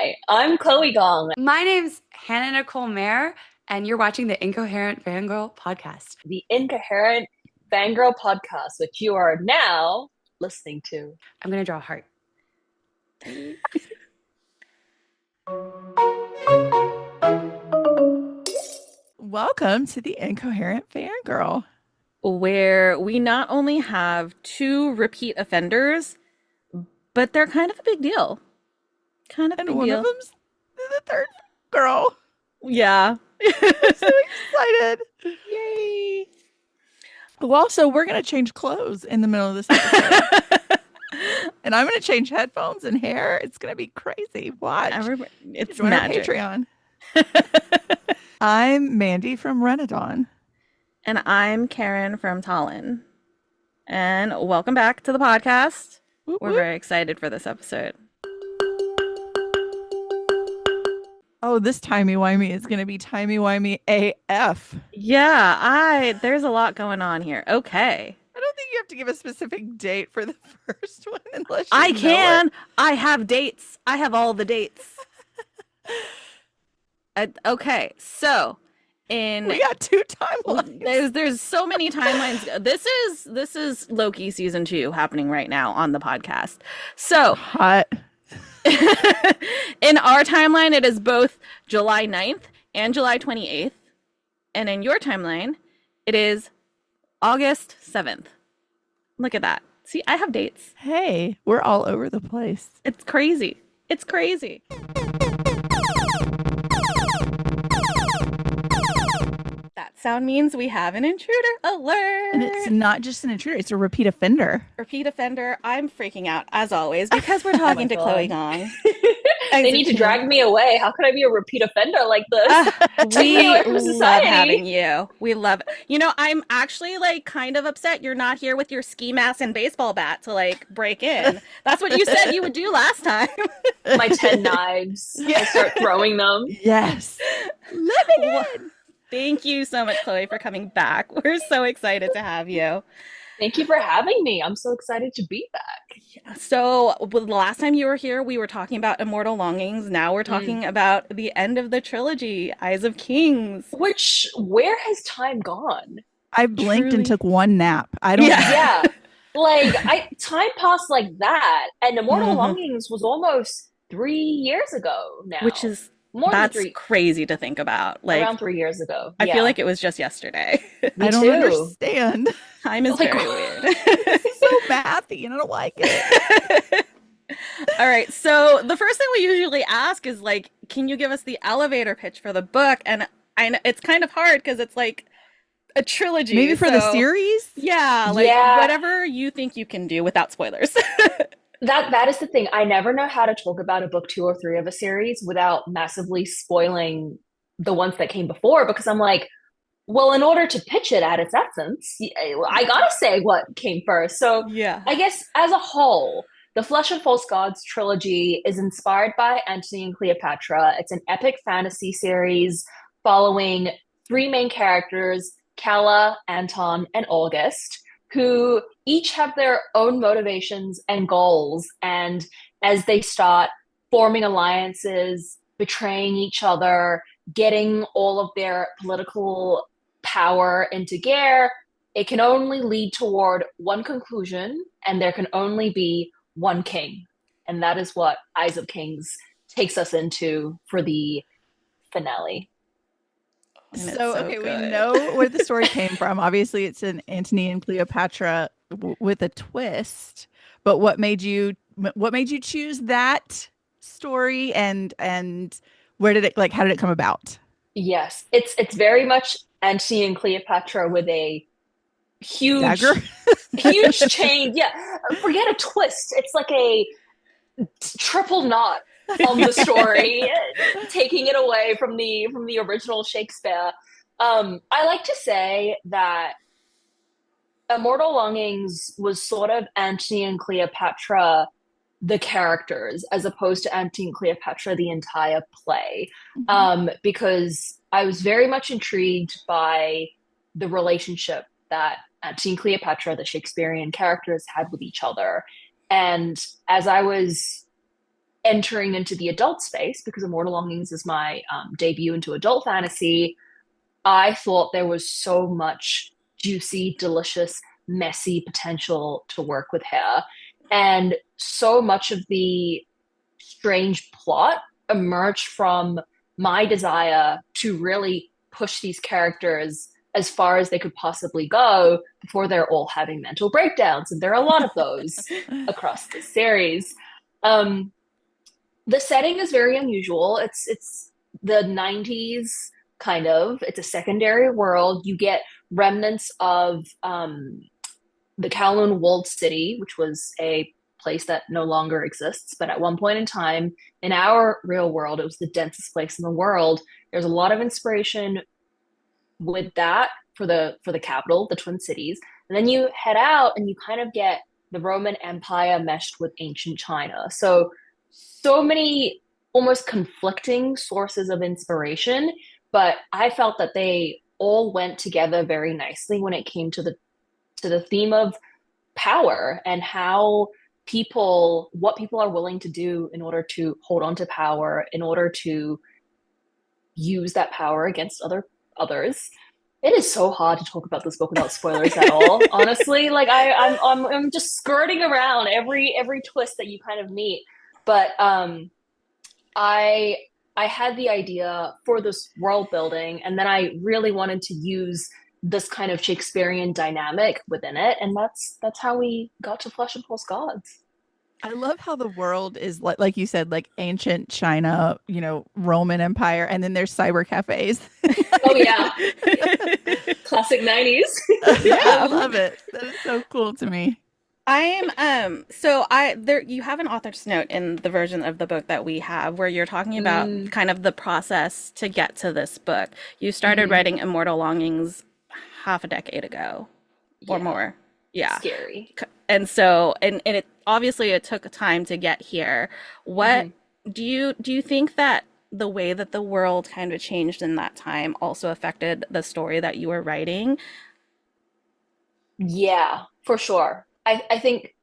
Hi, I'm Chloe Gong, My name's Hannah Nicole Mayer, and you're watching the Incoherent Fangirl podcast. the Incoherent Fangirl podcast, which you are now listening to. I'm going to draw a heart. Welcome to the Incoherent Fangirl. Where we not only have two repeat offenders, but they're kind of a big deal. Kind of a And big one deal. of them's the third girl. Yeah. I'm so excited. Yay. Well, also, we're going to change clothes in the middle of this episode. And I'm going to change headphones and hair. It's going to be crazy. Watch. It's Join magic. our Patreon. I'm Mandy from Renadon. And I'm Karen from Tallinn. And welcome back to the podcast. Whoop, We're whoop. very excited for this episode. Oh, this timey-wimey is going to be timey-wimey AF. Yeah, there's a lot going on here. Okay. I don't think you have to give a specific date for the first one unless you I know can. it. I have dates. I have all the dates. Okay, so We got two timelines. there's so many timelines. This is Loki season 2 happening right now on the podcast. So Hot. in our timeline, it is both July 9th and July 28th. And in your timeline, it is August 7th. Look at that. See, I have dates. Hey, we're all over the place. It's crazy. It's crazy. That sound means we have an intruder alert. And it's not just an intruder, it's a repeat offender. Repeat offender. I'm freaking out as always because we're talking to God. Chloe Gong. They need to drag me away. How could I be a repeat offender like this? Take me We away from love society. having you. We love it. You know, I'm actually like kind of upset you're not here with your ski mask and baseball bat to like break in. That's what you said you would do last time. My 10 knives. I start throwing them. Yes. Living in. Thank you so much, Chloe, for coming back. We're so excited to have you. Thank you for having me. I'm so excited to be back. So, the last time you were here, we were talking about Immortal Longings. Now we're talking about the end of the trilogy, Eyes of Kings. Where has time gone? I blinked and Truly. took one nap. I don't Yeah. know. Yeah. Time passed like that. And Immortal Mhm. Longings was almost 3 years ago now. Which is, more than that's three, crazy to think about. Like, around 3 years ago. I Yeah. feel like it was just yesterday. Me I don't too. understand. Time is Like, very weird. It's so mathy and I don't like it. All right. So the first thing we usually ask is like, can you give us the elevator pitch for the book? And I know it's kind of hard because it's like a trilogy. Maybe for the so- series? Yeah, like Yeah. whatever you think you can do without spoilers. That is the thing. I never know how to talk about a book 2 or 3 of a series without massively spoiling the ones that came before because I'm like, well, in order to pitch it at its essence, I gotta say what came first. So Yeah. I guess as a whole, the Flesh and False Gods trilogy is inspired by Antony and Cleopatra. It's an epic fantasy series following 3 main characters, Calla, Anton, and August, who each have their own motivations and goals. And as they start forming alliances, betraying each other, getting all of their political power into gear, it can only lead toward one conclusion, and there can only be one king. And that is what Eyes of Kings takes us into for the finale. And it's So, so okay, we good. know where the story came from. Obviously, it's an Antony and Cleopatra with a twist. But what made you choose that story and where did it how did it come about? Yes, it's very much Antony and Cleopatra with a huge Dagger? huge chain. Yeah, forget a twist. It's like a triple knot on the story, taking it away from the original Shakespeare. I like to say that Immortal Longings was sort of Antony and Cleopatra, the characters, as opposed to Antony and Cleopatra, the entire play. Because I was very much intrigued by the relationship that Antony and Cleopatra, the Shakespearean characters, had with each other. And as I was entering into the adult space, because Immortal Longings is my debut into adult fantasy, I thought there was so much juicy, delicious, messy potential to work with here. And so much of the strange plot emerged from my desire to really push these characters as far as they could possibly go before they're all having mental breakdowns. And there are a lot of those across the series. Um, the setting is very unusual. It's the 90s kind of. It's a secondary world. You get remnants of the Kowloon Walled City, which was a place that no longer exists. But at one point in time, in our real world, it was the densest place in the world. There's a lot of inspiration with that for the capital, the Twin Cities. And then you head out and you kind of get the Roman Empire meshed with ancient China. So many almost conflicting sources of inspiration, but I felt that they all went together very nicely when it came to the theme of power and how what people are willing to do in order to hold on to power, in order to use that power against others. It is so hard to talk about this book without spoilers at all. Honestly, like I'm just skirting around every twist that you kind of meet. But I had the idea for this world building, and then I really wanted to use this kind of Shakespearean dynamic within it, and that's how we got to Flesh and Pulse Gods. I love how the world is like you said, like ancient China, Roman Empire, and then there's cyber cafes. Oh yeah, classic 90s. I love it. That is so cool to me. You have an author's note in the version of the book that we have where you're talking about kind of the process to get to this book. You started writing Immortal Longings half a decade ago or more. Yeah. Scary. And so it obviously it took time to get here. What do you think that the way that the world kind of changed in that time also affected the story that you were writing? Yeah, for sure. I think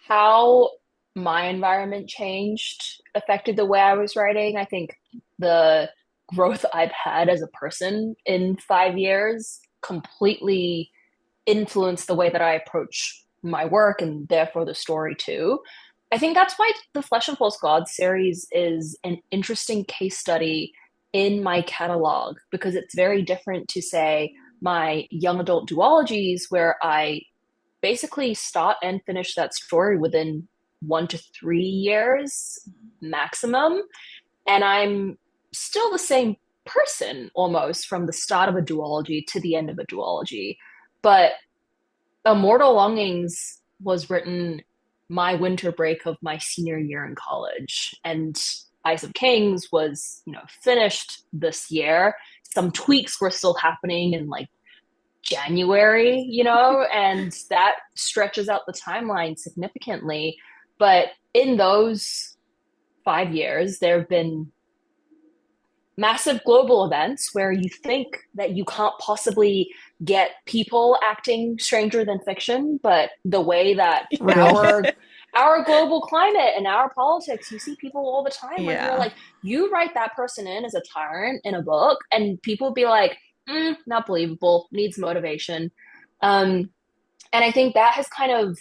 how my environment changed affected the way I was writing. I think the growth I've had as a person in 5 years completely influenced the way that I approach my work and therefore the story too. I think that's why the Flesh and Pulse Gods series is an interesting case study in my catalog, because it's very different to, say, my young adult duologies, where I basically start and finish that story within 1 to 3 years maximum. And I'm still the same person almost from the start of a duology to the end of a duology. But Immortal Longings was written my winter break of my senior year in college. And Eyes of Kings was, finished this year. Some tweaks were still happening in like January, and that stretches out the timeline significantly. But in those 5 years, there have been massive global events where you think that you can't possibly get people acting stranger than fiction, but the way that our global climate and our politics, you see people all the time where you're like, you write that person in as a tyrant in a book, and people be like, not believable, needs motivation. And I think that has kind of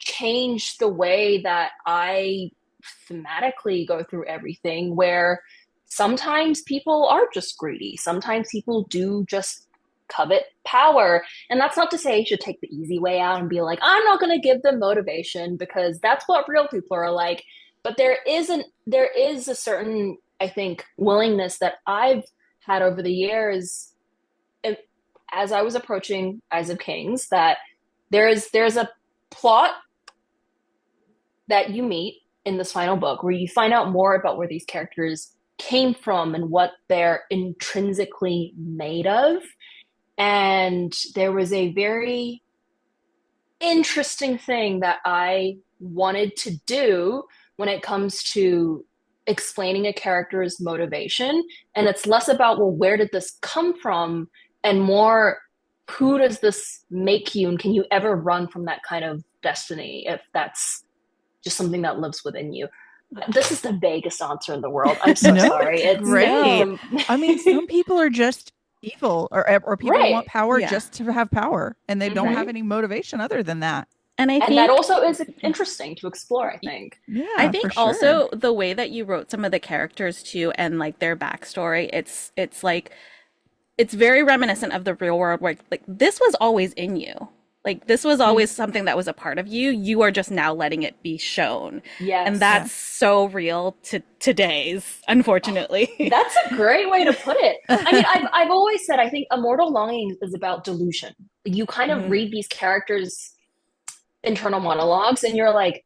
changed the way that I thematically go through everything, where sometimes people are just greedy. Sometimes people do just covet power. And that's not to say you should take the easy way out and be like, I'm not going to give them motivation, because that's what real people are like. But there is a certain, I think, willingness that I've had over the years as I was approaching Eyes of Kings, that there's a plot that you meet in this final book where you find out more about where these characters came from and what they're intrinsically made of. And there was a very interesting thing that I wanted to do when it comes to explaining a character's motivation. And it's less about, well, where did this come from? And more, who does this make you? And can you ever run from that kind of destiny if that's just something that lives within you? This is the vaguest answer in the world. I'm so No, sorry. it's great. No. I mean, some people are just evil, or people Right. want power Yeah. just to have power, and they don't Mhm. have any motivation other than that. And I And that think also is interesting to explore, I think. Yeah, I for think sure. also the way that you wrote some of the characters too and like their backstory, it's like it's very reminiscent of the real world where like this was always in you. Like this was always something that was a part of you. You are just now letting it be shown. Yes. And that's so real to today's, unfortunately. That's a great way to put it. I mean, I've always said I think Immortal Longings is about delusion. You kind of Mhm. read these characters' internal monologues and you're like,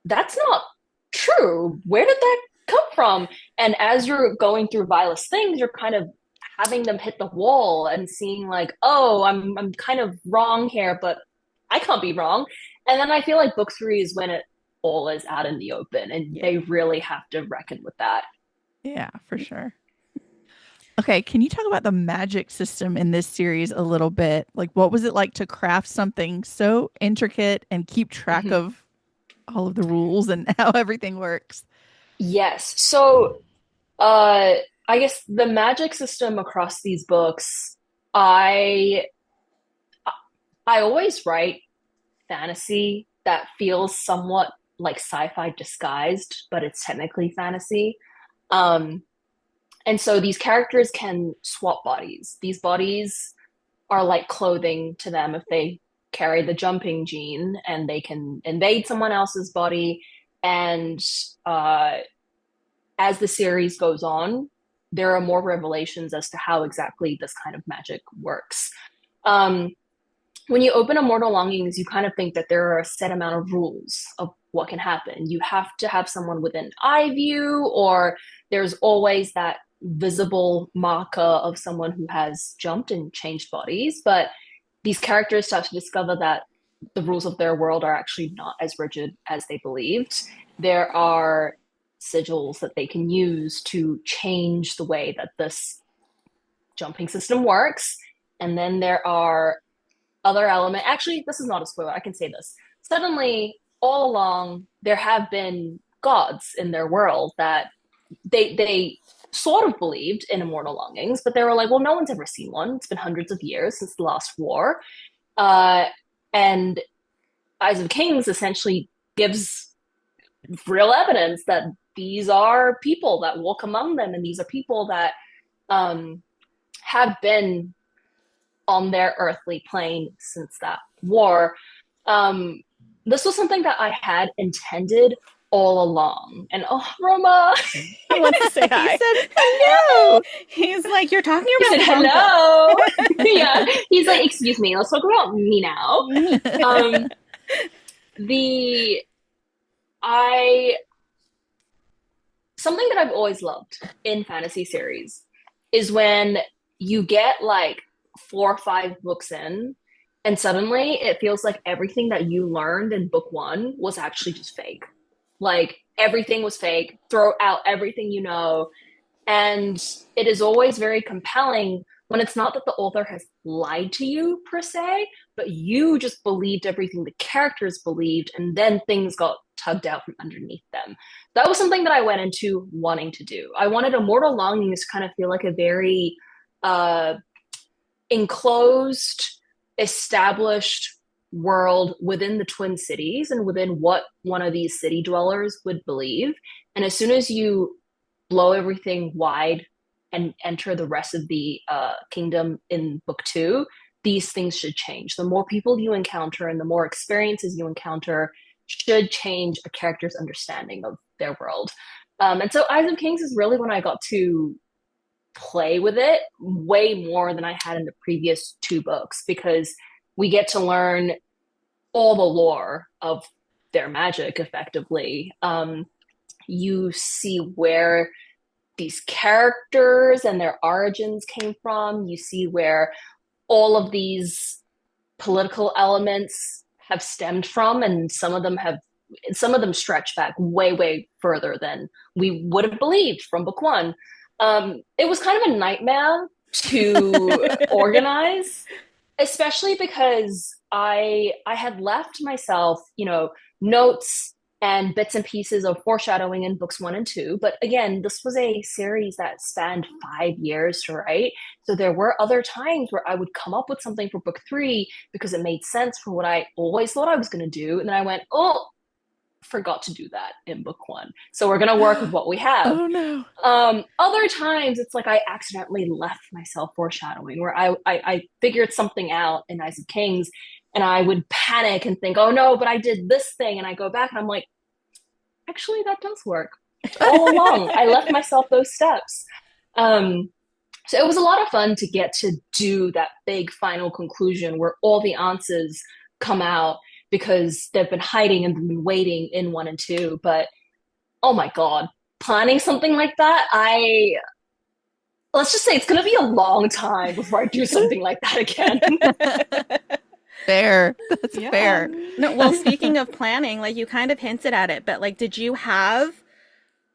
that's not true. Where did that come from? And as you're going through Vilas things, you're kind of having them hit the wall and seeing like, oh, I'm kind of wrong here, but I can't be wrong. And then I feel like book 3 is when it all is out in the open and Yeah. they really have to reckon with that. Yeah, for sure. Okay, can you talk about the magic system in this series a little bit? Like, what was it like to craft something so intricate and keep track Mhm. of all of the rules and how everything works? Yes. So, I guess the magic system across these books, I I always write fantasy that feels somewhat like sci-fi disguised, but it's technically fantasy. Um, and so these characters can swap bodies. These bodies are like clothing to them if they carry the jumping gene, and they can invade someone else's body. And uh, as the series goes on, there are more revelations as to how exactly this kind of magic works. Um, when you open Immortal Longings, you kind of think that there are a set amount of rules of what can happen. You have to have someone within eye view, or there's always that visible marker of someone who has jumped and changed bodies. But these characters start to discover that the rules of their world are actually not as rigid as they believed. There are sigils that they can use to change the way that this jumping system works. And then there are other element. Actually, this is not a spoiler. I can say this. Suddenly, all along, there have been gods in their world that they sort of believed in immortal longings, but they were like, well, no one's ever seen one. It's been hundreds of years since the last war. And Eyes of Kings essentially gives real evidence that these are people that walk among them, and these are people that have been on their earthly plane since that war. This was something that I had intended all along. And oh, Roma, He wants to say hi. He said hello. He's like, you're talking he about said Wonka. hello. Yeah, he's like, excuse me, let's talk about me now. The I something that I've always loved in fantasy series is when you get like 4 or 5 books in, and suddenly it feels like everything that you learned in book 1 was actually just fake. Like everything was fake, throw out everything you know. And it is always very compelling when it's not that the author has lied to you per se, but you just believed everything the characters believed, and then things got tugged out from underneath them. That was something that I went into wanting to do. I wanted Immortal Longings to kind of feel like a very enclosed, established world within the Twin Cities and within what one of these city dwellers would believe. And as soon as you blow everything wide and enter the rest of the kingdom in book 2, these things should change. The more people you encounter and the more experiences you encounter should change a character's understanding of their world. And so Eyes of Kings is really when I got to play with it way more than I had in the previous 2 books, because we get to learn all the lore of their magic effectively. You see where these characters and their origins came from. You see where all of these political elements have stemmed from, and some of them stretch back way further than we would have believed from book 1. It was kind of a nightmare to organize, especially because I had left myself, notes and bits and pieces of foreshadowing in books 1 and 2. But again, this was a series that spanned 5 years to write. So there were other times where I would come up with something for book 3 because it made sense for what I always thought I was going to do. And then I went, oh, forgot to do that in book 1. So we're going to work with what we have. Oh no. Other times it's like I accidentally left myself foreshadowing where I figured something out in Eyes of Kings, and I would panic and think, oh no, but I did this thing. And I go back and I'm like, actually, that does work. All along, I left myself those steps. So it was a lot of fun to get to do that big final conclusion where all the answers come out because they've been hiding and been waiting in 1 and 2. But oh my God, planning something like that, let's just say it's going to be a long time before I do something like that again. Fair. That's fair. No, well, speaking of planning, like you kind of hinted at it, but like, did you have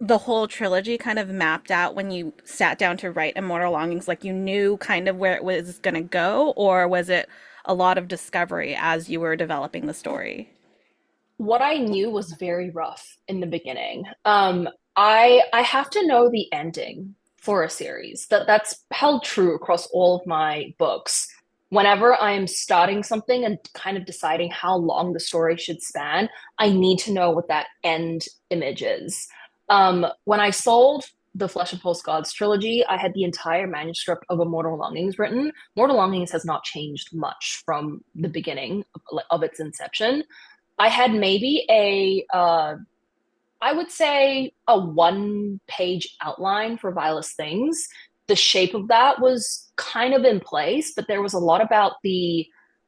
the whole trilogy kind of mapped out when you sat down to write Immortal Longings? Like you knew kind of where it was going to go, or was it a lot of discovery as you were developing the story? What I knew was very rough in the beginning. I have to know the ending for a series. That's held true across all of my books. Whenever I'm starting something and kind of deciding how long the story should span, I need to know what that end image is. When I sold the Flesh and Pulse Gods trilogy, I had the entire manuscript of Immortal Longings written. Immortal Longings has not changed much from the beginning of its inception. I had maybe I would say a 1-page outline for Vilest Things. The shape of that was kind of in place, but there was a lot about the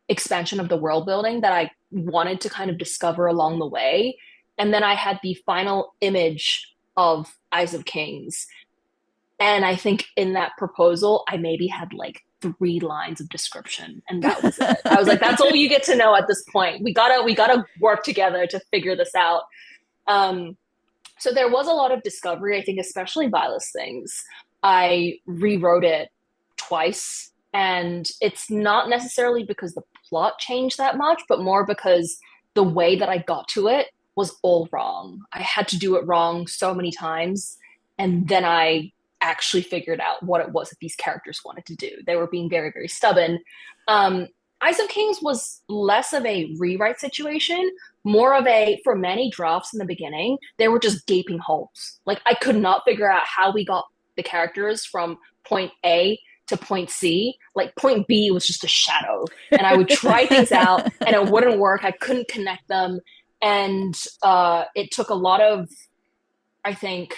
expansion of the world building that I wanted to kind of discover along the way. And then I had the final image of Eyes of Kings. And I think in that proposal, I maybe had like 3 lines of description, and that was it. I was like, that's all you get to know at this point. We gotta work together to figure this out. So there was a lot of discovery, I think, especially Vilest Things. I rewrote it twice, and it's not necessarily because the plot changed that much, but more because the way that I got to it was all wrong. I had to do it wrong so many times, and then I actually figured out what it was that these characters wanted to do. They were being very, very stubborn. Eyes of Kings was less of a rewrite situation, more of a, for many drafts in the beginning, they were just gaping holes. Like I could not figure out how we got the characters from point A to point C. Like point B was just a shadow. And I would try things out and it wouldn't work. I couldn't connect them. And it took a lot of, I think,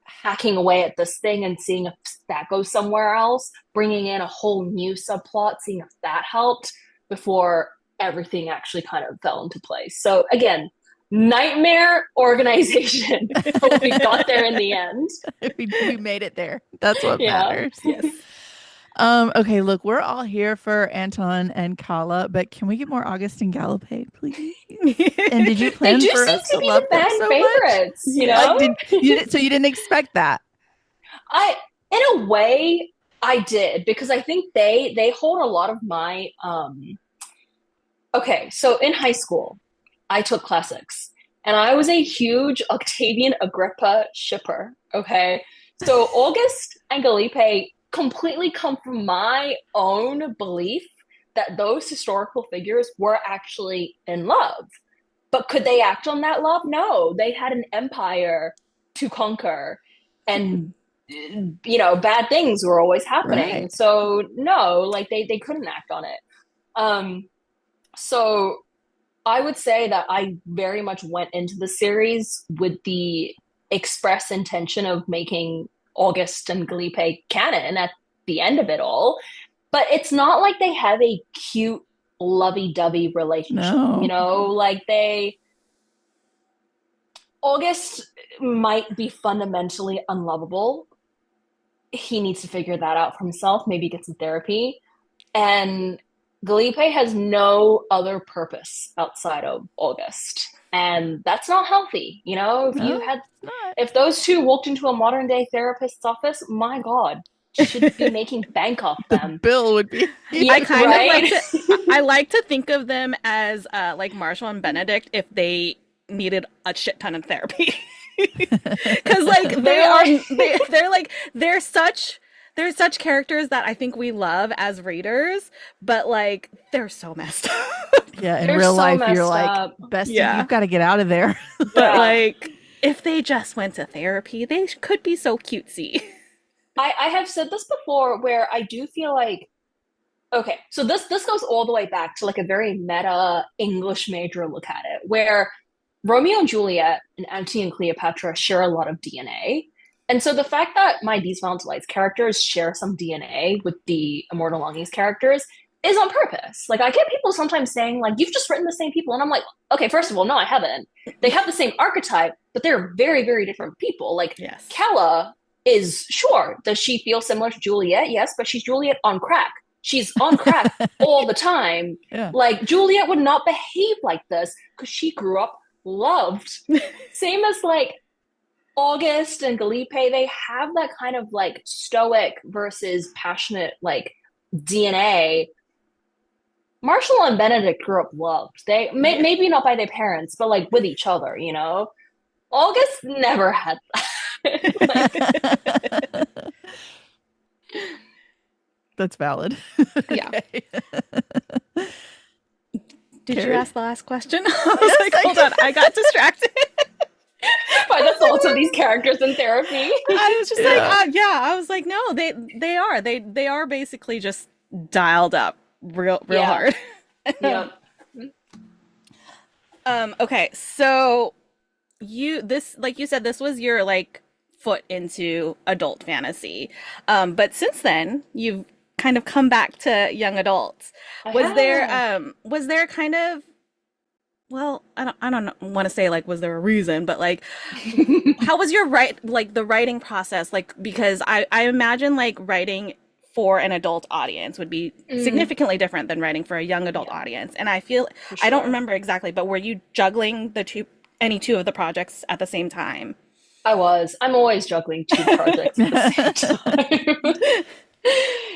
hacking away at this thing and seeing if that goes somewhere else, bringing in a whole new subplot, seeing if that helped before everything actually kind of fell into place. So again, nightmare organization. But we got there in the end. We made it there. That's what matters. Yes. Okay, look, we're all here for Anton and Kala, but can we get more August and Gallopay, please? And did you plan they do for seem us to to be love the them fan so favorites, much? you know? So you didn't expect that? In a way, I did, because I think they hold a lot of my okay, so in high school, I took classics, and I was a huge Octavian Agrippa shipper, okay? So August and Gallipay completely come from my own belief that those historical figures were actually in love. But could they act on that love? No, they had an empire to conquer, and you know, bad things were always happening. Right. So no, like they couldn't act on it. So I would say that I very much went into the series with the express intention of making August and Gallipay canon at the end of it all. But it's not like they have a cute, lovey-dovey relationship. No. You know, like August might be fundamentally unlovable. He needs to figure that out for himself, maybe get some therapy. And Gallipay has no other purpose outside of August. And that's not healthy. You know, if those two walked into a modern day therapist's office, my God, should be making bank off them. The bill would be. I like to think of them as like Marshall and Benedict if they needed a shit ton of therapy. Because like they're such characters that I think we love as readers, but like they're so messed up. Yeah, in They're real so life, you're messed like, up. Bestie, Yeah. you've got to get out of there. But Yeah. like if they just went to therapy, they could be so cutesy. I have said this before where I do feel like, okay, so this goes all the way back to like a very meta English major look at it, where Romeo and Juliet and Antony and Cleopatra share a lot of DNA. And so the fact that my These Valentines characters share some DNA with the Immortal Longings characters is on purpose. Like I get people sometimes saying like, you've just written the same people. And I'm like, okay, first of all, no, I haven't. They have the same archetype, but they're very, very different people. Like Yes. Calla is, sure, does she feel similar to Juliet? Yes, but she's Juliet on crack. She's on crack all the time. Yeah. Like Juliet would not behave like this because she grew up loved. Same as like August and Galipe, they have that kind of like stoic versus passionate like DNA. Marshall and Benedict grew up loved. They maybe not by their parents, but like with each other, you know. August never had that. That's valid. Yeah. Okay. Did Carrie? you ask the last question? I was Yes, like, I hold on, I got distracted. By the thoughts of these characters in therapy. I was just Yeah. like, yeah. I was like, no, they are basically just dialed up real Yeah. hard. Yeah. Okay, so like you said, this was your like foot into adult fantasy. But since then, you've kind of come back to young adults. Was there kind of, well, I don't want to say like was there a reason, but like how was your the writing process like, because I imagine like writing for an adult audience would be significantly different than writing for a young adult audience. And I feel I don't remember exactly, but were you juggling any two of the projects at the same time? I'm always juggling two projects at the same time.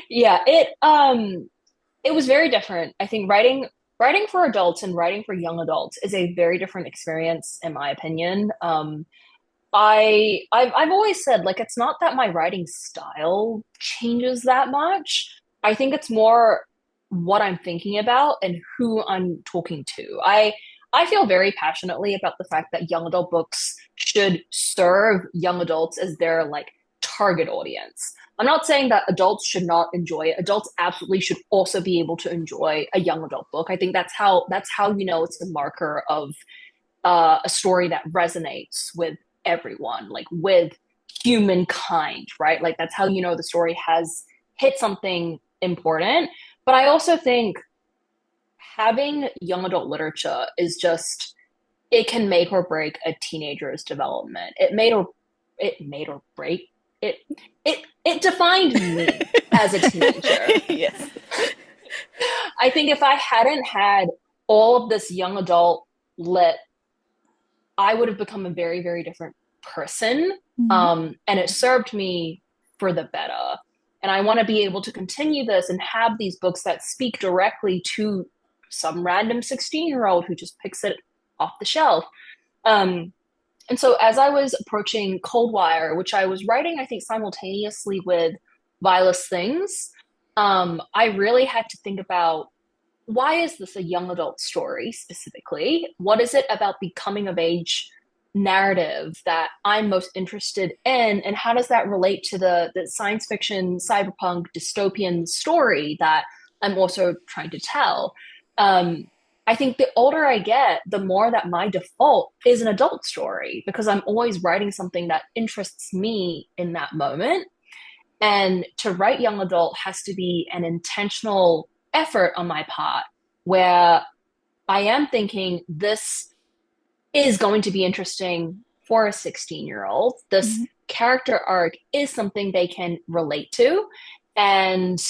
Yeah, it was very different. I think writing for adults and writing for young adults is a very different experience, in my opinion. I've always said like it's not that my writing style changes that much. I think it's more what I'm thinking about and who I'm talking to. I feel very passionately about the fact that young adult books should serve young adults as their like target audience. I'm not saying that adults should not enjoy it. Adults absolutely should also be able to enjoy a young adult book. I think that's how you know it's a marker of a story that resonates with everyone, like with humankind, right? Like that's how you know the story has hit something important. But I also think having young adult literature is just, it can make or break a teenager's development. It made or break it defined me as a teenager. Yes. I think if I hadn't had all of this young adult lit, I would have become a very, very different person. Mhm. And it served me for the better. And I want to be able to continue this and have these books that speak directly to some random 16-year-old who just picks it off the shelf. And so as I was approaching Coldwire, which I was writing, I think, simultaneously with Vilest Things, I really had to think about, why is this a young adult story specifically? What is it about the coming of age narrative that I'm most interested in? And how does that relate to the science fiction, cyberpunk, dystopian story that I'm also trying to tell? I think the older I get, the more that my default is an adult story, because I'm always writing something that interests me in that moment. And to write young adult has to be an intentional effort on my part, where I am thinking this is going to be interesting for a 16-year-old. This character arc is something they can relate to, and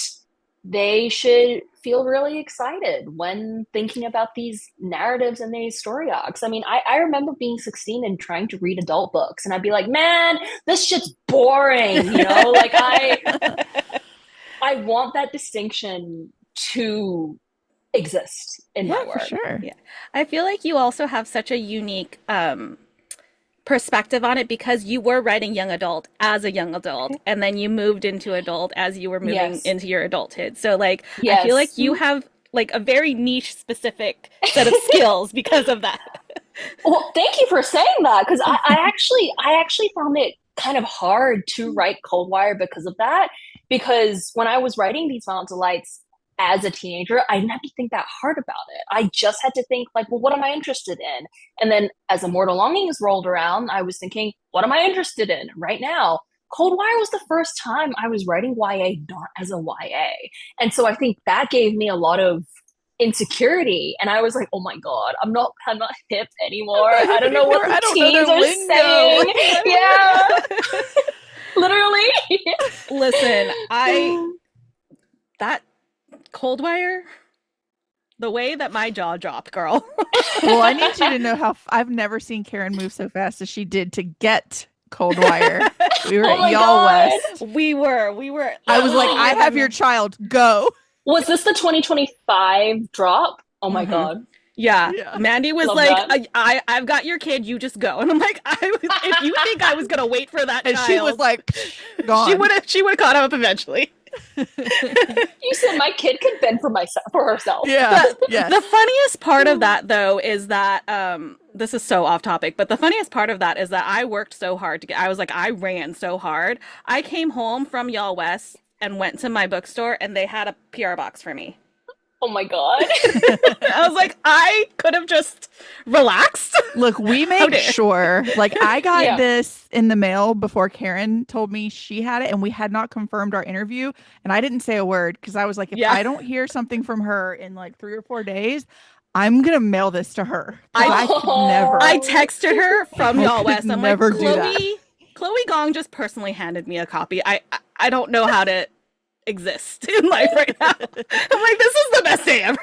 they should feel really excited when thinking about these narratives and these story arcs. I mean, I remember being 16 and trying to read adult books, and I'd be like, man, this shit's boring, you know? Like, I want that distinction to exist in my Yeah, for work. sure. Yeah. I feel like you also have such a unique perspective on it because you were writing young adult as a young adult and then you moved into adult as you were moving Yes. into your adulthood. So like I feel Yes. like you have like a very niche specific set of skills because of that. Well, thank you for saying that because I actually found it kind of hard to write Coldwire because of that. Because when I was writing these Violent Delights as a teenager, I didn't have to think that hard about it. I just had to think like, well, what am I interested in? And then as Immortal Longings rolled around, I was thinking, what am I interested in right now? Coldwire was the first time I was writing YA not as a YA. And so I think that gave me a lot of insecurity, and I was like, oh my god, I'm not hip anymore. I don't know what I the don't know teens their are lingo. saying. Yeah. Literally. Listen, that Coldwire, the way that my jaw dropped, girl. Well, I need you to know how I've never seen Karen move so fast as she did to get Coldwire. We were Oh at my Y'all God. West. We were. I was like, I have your child. Go. Was this the 2025 drop? Oh my Mhm. god. Yeah. Yeah. Mandy was Love like, that. I've got your kid, you just go. And I'm like, if you think I was gonna wait for that And child, she was like, gone. she would have caught up eventually. You said my kid can fend for herself. Yeah. Yes. The funniest part of that though is that this is so off topic, but the funniest part of that is that I worked so hard I ran so hard. I came home from Y'all West and went to my bookstore and they had a PR box for me. Oh my god. I was like, I could have just relaxed. Look, we How make dare. sure, like, I got Yeah. this in the mail before Karen told me she had it, and we had not confirmed our interview. And I didn't say a word because I was like, if Yeah. I don't hear something from her in like 3 or 4 days, I'm going to mail this to her. 'Cause I could never. I texted her from I Y'all could West. I'm never like, do that. Chloe Gong just personally handed me a copy. I don't know how to exist in life right now. I'm like, this is the best day ever.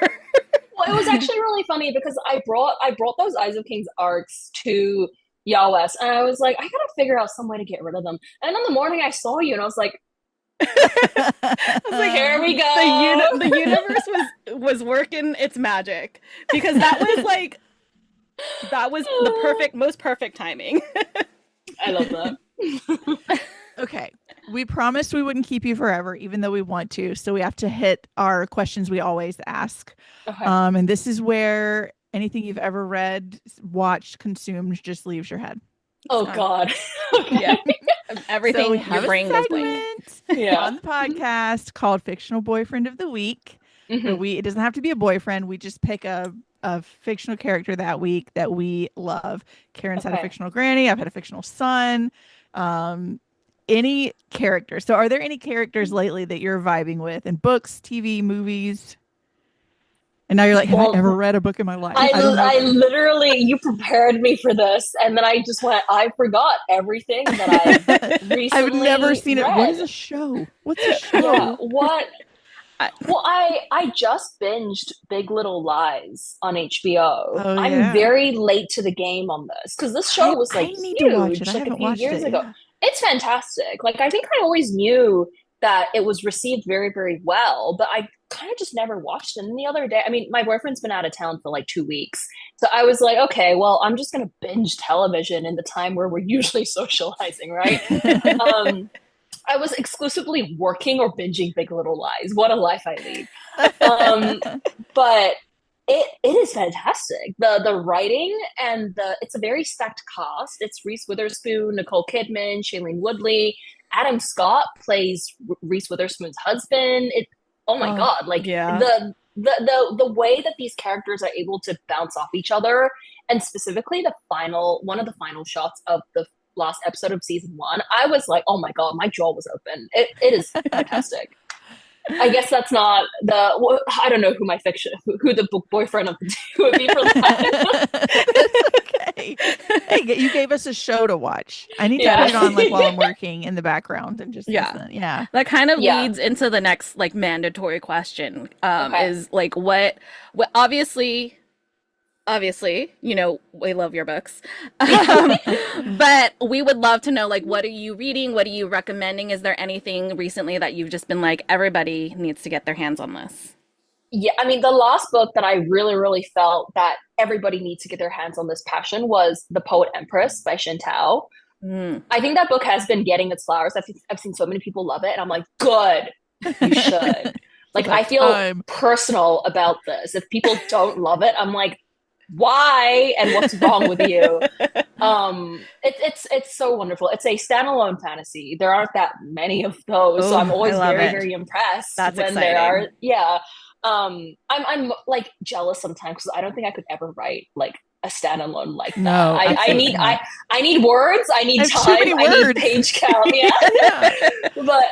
Well, it was actually really funny because I brought those Eyes of Kings arcs to Y'all West, and I was like, I gotta figure out some way to get rid of them. And in the morning, I saw you, and I was like, I was like, here we go. The universe was working its magic because that was the most perfect timing. I love that. Okay. We promised we wouldn't keep you forever, even though we want to. So we have to hit our questions we always ask. Okay. And this is where anything you've ever read, watched, consumed just leaves your head. Oh God. Okay. Yeah. Everything So we your have brain a goes blank. segment Yeah. on the podcast called Fictional Boyfriend of the Week. Where Mhm. it doesn't have to be a boyfriend. We just pick a fictional character that week that we love. Karen's had a Okay. fictional granny. I've had a fictional son. Any characters. So are there any characters lately that you're vibing with in books, TV, movies? And now you're like, have Well, I ever read a book in my life? I don't know. I literally, you prepared me for this, and then I just went. I forgot everything that I've recently. I've never seen it. What read. is a show? What's a show? Yeah. What? I- Well, I just binged Big Little Lies on HBO. Oh, I'm yeah. very late to the game on this because this show was like I need to watch huge it. I like a haven't few watched years it. ago. Yeah. It's fantastic. Like I think I always knew that it was received very, very well, but I kind of just never watched it. And the other day, I mean, my boyfriend's been out of town for like 2 weeks. So I was like, okay, well, I'm just going to binge television in the time where we're usually socializing, right? I was exclusively working or binging Big Little Lies. What a life I lead. But it is fantastic. The writing and it's a very stacked cast. It's Reese Witherspoon, Nicole Kidman, Shailene Woodley. Adam Scott plays Reese Witherspoon's husband. Oh my God. Like yeah. the way that these characters are able to bounce off each other, and specifically one of the final shots of the last episode of season 1, I was like, oh my God, my jaw was open. It is fantastic. I guess that's not I don't know who my fiction, who the boyfriend of the day would be for that. That's okay. Hey, you gave us a show to watch. I need to put it on like while I'm working in the background and just listen. Yeah. That kind of Yeah. leads into the next like mandatory question. Okay. Is like what obviously, you know, we love your books. But we would love to know, like, what are you reading? What are you recommending? Is there anything recently that you've just been like, everybody needs to get their hands on this? Yeah, I mean, the last book that I really, really felt that everybody needs to get their hands on this passion was The Poet Empress by Shin Tao. Mm. I think that book has been getting its flowers. I've seen so many people love it, and I'm like, good, you should. Like, I feel personal about this. If people don't love it, I'm like, why and what's wrong with you? It's so wonderful. It's a standalone fantasy. There aren't that many of those, so I'm always very impressed That's when exciting. there are. Yeah, I'm like jealous sometimes because I don't think I could ever write like a standalone like that. No, I need words. I need There's time. too many I need words. page count. Yeah, Yeah. but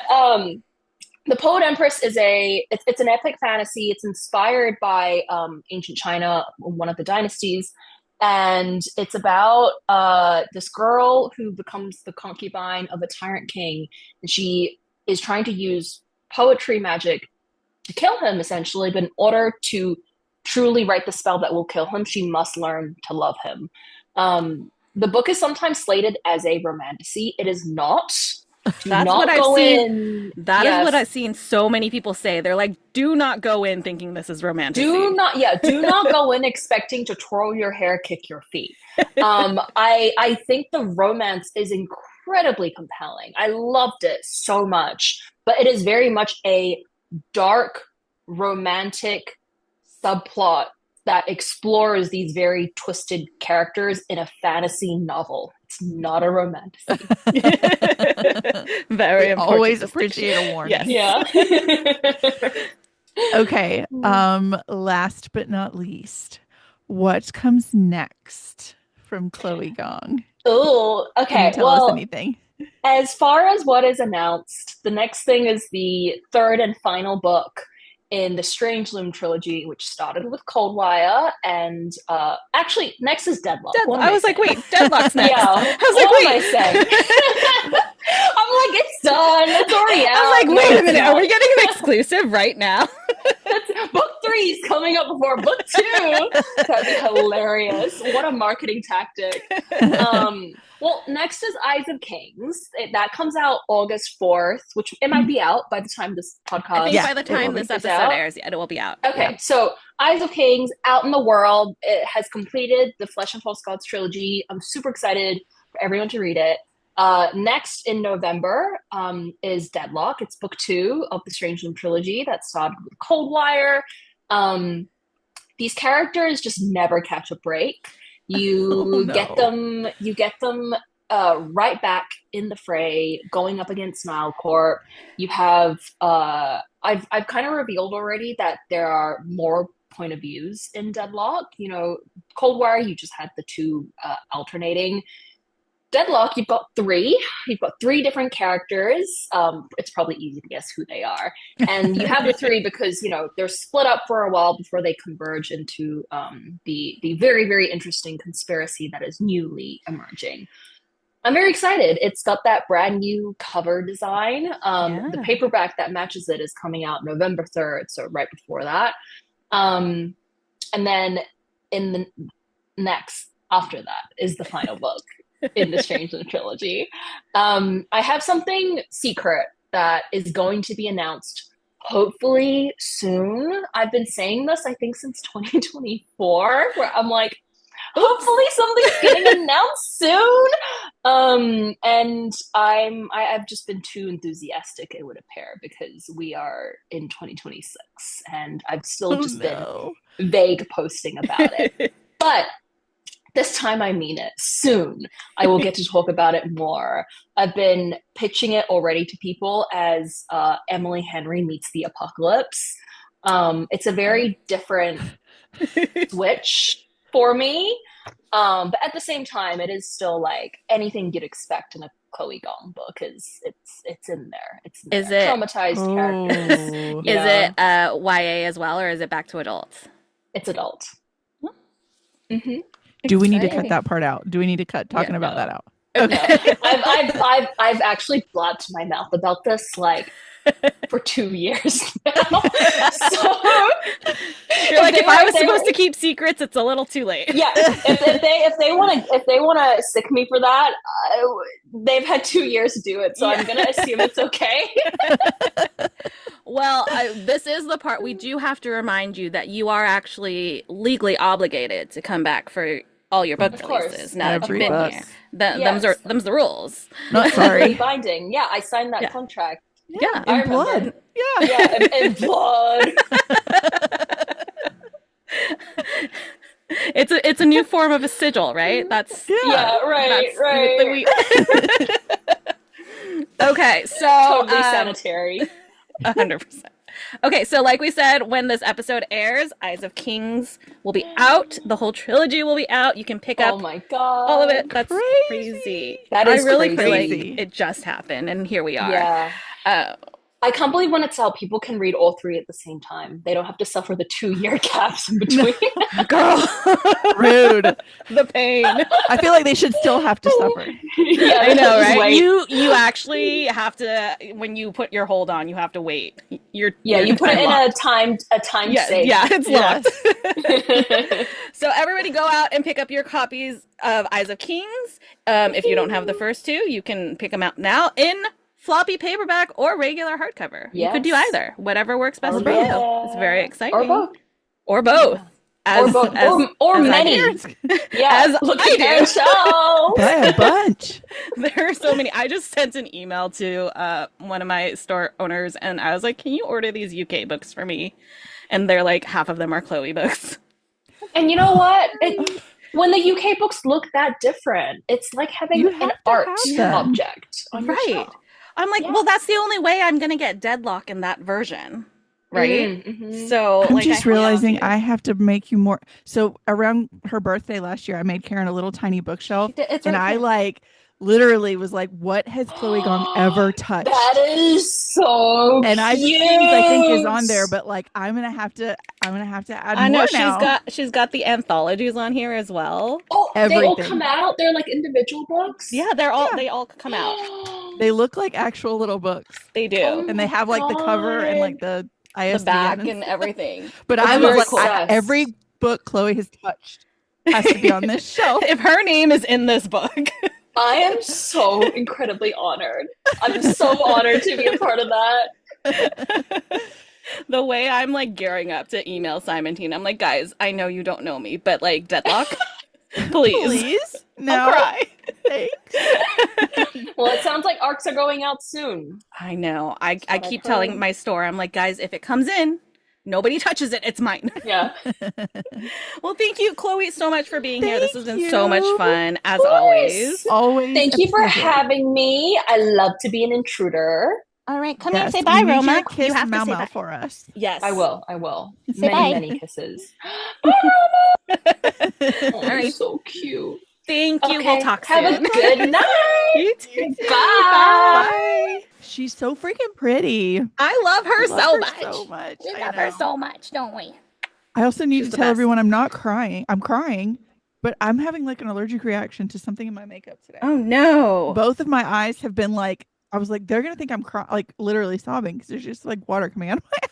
the Poet Empress is it's an epic fantasy. It's inspired by ancient China, one of the dynasties, and it's about this girl who becomes the concubine of a tyrant king, and she is trying to use poetry magic to kill him, essentially. But in order to truly write the spell that will kill him, she must learn to love him. The book is sometimes slated as a romantasy. It is not. That's what I've seen. That is what I've seen so many people say. They're like, do not go in thinking this is romantic. Do not go in expecting to twirl your hair, kick your feet. I think the romance is incredibly compelling. I loved it so much, but it is very much a dark, romantic subplot that explores these very twisted characters in a fantasy novel. It's not a romantic. Very important. Always appreciate a warning. Yes. Yeah. Okay. Last but not least, what comes next from Chloe Gong? Oh, okay. Can you tell us anything? As far as what is announced, the next thing is the third and final book in the Strange Loom trilogy, which started with Coldwire, and actually next is Deadlock. I was like, wait, Deadlock's next. Yeah, I was like, what am I saying? I'm like, it's done. It's already out. I'm like, wait a minute, are we getting an exclusive right now? Book 3 is coming up before book 2. That'd be hilarious. What a marketing tactic. Well, next is Eyes of Kings. That comes out August 4th, which it might be out by the time this podcast. I think by the time this episode airs, it will be out. Okay, so Eyes of Kings out in the world. It has completed the Flesh and False Gods trilogy. I'm super excited for everyone to read it. Next in November is Deadlock. It's book 2 of the Strange Loom trilogy that started with Coldwire. These characters just never catch a break. You get them right back in the fray, going up against Nilecorp. You have I've kind of revealed already that there are more point of views in Deadlock. You know, Coldwire, you just had the 2 alternating. Deadlock, you've got 3. You've got 3 different characters. It's probably easy to guess who they are. And you have the 3 because, you know, they're split up for a while before they converge into the very, very interesting conspiracy that is newly emerging. I'm very excited. It's got that brand new cover design. The paperback that matches it is coming out November 3rd, so right before that. And then after that is the final book in the Strange Loom trilogy. I have something secret that is going to be announced hopefully soon. I've been saying this, I think, since 2024, where I'm like, hopefully something's getting announced soon. And I've just been too enthusiastic, it would appear, because we are in 2026 and I've still been vague posting about it. But this time I mean it. Soon I will get to talk about it more. I've been pitching it already to people as Emily Henry meets the apocalypse. It's a very different switch for me. But at the same time, it is still like anything you'd expect in a Chloe Gong book. It's in there. It's in is there. It traumatized characters? Is it YA as well, or is it back to adults? It's adult. Mm-hmm. Do we need to cut that part out? Do we need to cut talking about that out? Okay. I've actually blabbed my mouth about this like for 2 years now. So you're like, if I was supposed to keep secrets, it's a little too late. Yeah, if they want to sick me for that, they've had 2 years to do it, so I'm gonna assume it's okay. Well, Well, this is the part we do have to remind you that you are actually legally obligated to come back for all your book Of course. releases now that Every you've been book. here. Yes. Them's the rules. Not Legally sorry. binding. Yeah, I signed that Yeah. contract. Yeah. I In remember. blood. Yeah. Yeah, in blood. It's a new form of a sigil, right? That's Yeah, right, that's right. Okay, so Totally sanitary. 100%. Okay, so like we said, when this episode airs, Eyes of Kings will be out. The whole trilogy will be out. You can pick Oh up my god. all of it. That's Crazy. crazy. That is I really feel crazy. like it just happened, and here we are. Yeah. Uh, I can't believe when it's out, people can read all three at the same time. They don't have to suffer the 2-year gaps in between. girl, Rude. the pain. I feel like they should still have to suffer. Yeah, I know, just right? wait. You actually have to, when you put your hold on, you have to wait. Yeah, your you put it time in locked. a time Yeah, save. yeah, it's Yes. locked. So everybody go out and pick up your copies of Eyes of Kings. If you don't have the first two, you can pick them out now in floppy paperback or regular hardcover. You could do Yes. either, whatever works best Or for you. both. It's very exciting. Or both. Or both. Or both. Or as I many. do. Yeah. As Look I at that do. show. Buy a bunch. There are so many. I just sent an email to one of my store owners and I was like, can you order these UK books for me? And they're like, half of them are Chloe books. And you know what? When the UK books look that different, it's like having You an have to art have them. object on your Right. shelf. I'm like, Yeah. well, that's the only way I'm going to get Deadlock in that version. Right? Mhm. So I'm like, just I realizing have I have to make you more. So around her birthday last year, I made Karen a little tiny bookshelf, It's and right I here. like literally was like, "What has Chloe Gong ever touched?" That is so and Eyes of cute. Kings, I think, is on there, but like I'm gonna have to add I know more now. she's got the anthologies on here as well. Oh, they all Everything. come out. They're like individual books. Yeah, they all come out. They look like actual little books, They do. Oh and they have like the cover and like the The ISBN back and and stuff. everything. But I'm I was very like, obsessed. every book Chloe has touched has to be on this shelf. If her name is in this book. I am so incredibly honored. I'm so honored to be a part of that. The way I'm like gearing up to email Simon Teen, I'm like, guys, I know you don't know me, but like Deadlock, please. Please, I'll no. cry. Thanks. Well, it sounds like ARCs are going out soon. I know. I what I've keep telling heard. my store, I'm like, guys, if it comes in, nobody touches it. It's mine. Yeah. Well, thank you, Chloe, so much for being here. This has Thank been so much you. fun, as course. always. Always. Thank a you for pleasure. having me. I love to be an intruder. All right, come Yes, here and say bye, we need Roma. you to kiss You have Mau to say Mau bye. for us. Yes. I will. I will. Say Many, bye. many kisses. All Oh, right. you're so cute. Thank you. Okay, We'll talk have soon. a good night. You too. Bye. She's so freaking pretty. I love her I love so her much. so much. We I love her know. so much, don't we? I also need She's to the tell best. everyone I'm not crying. I'm crying, but I'm having like an allergic reaction to something in my makeup today. Oh no. Both of my eyes have been like, I was like, they're gonna think I'm crying, like literally sobbing because there's just like water coming out of my eyes.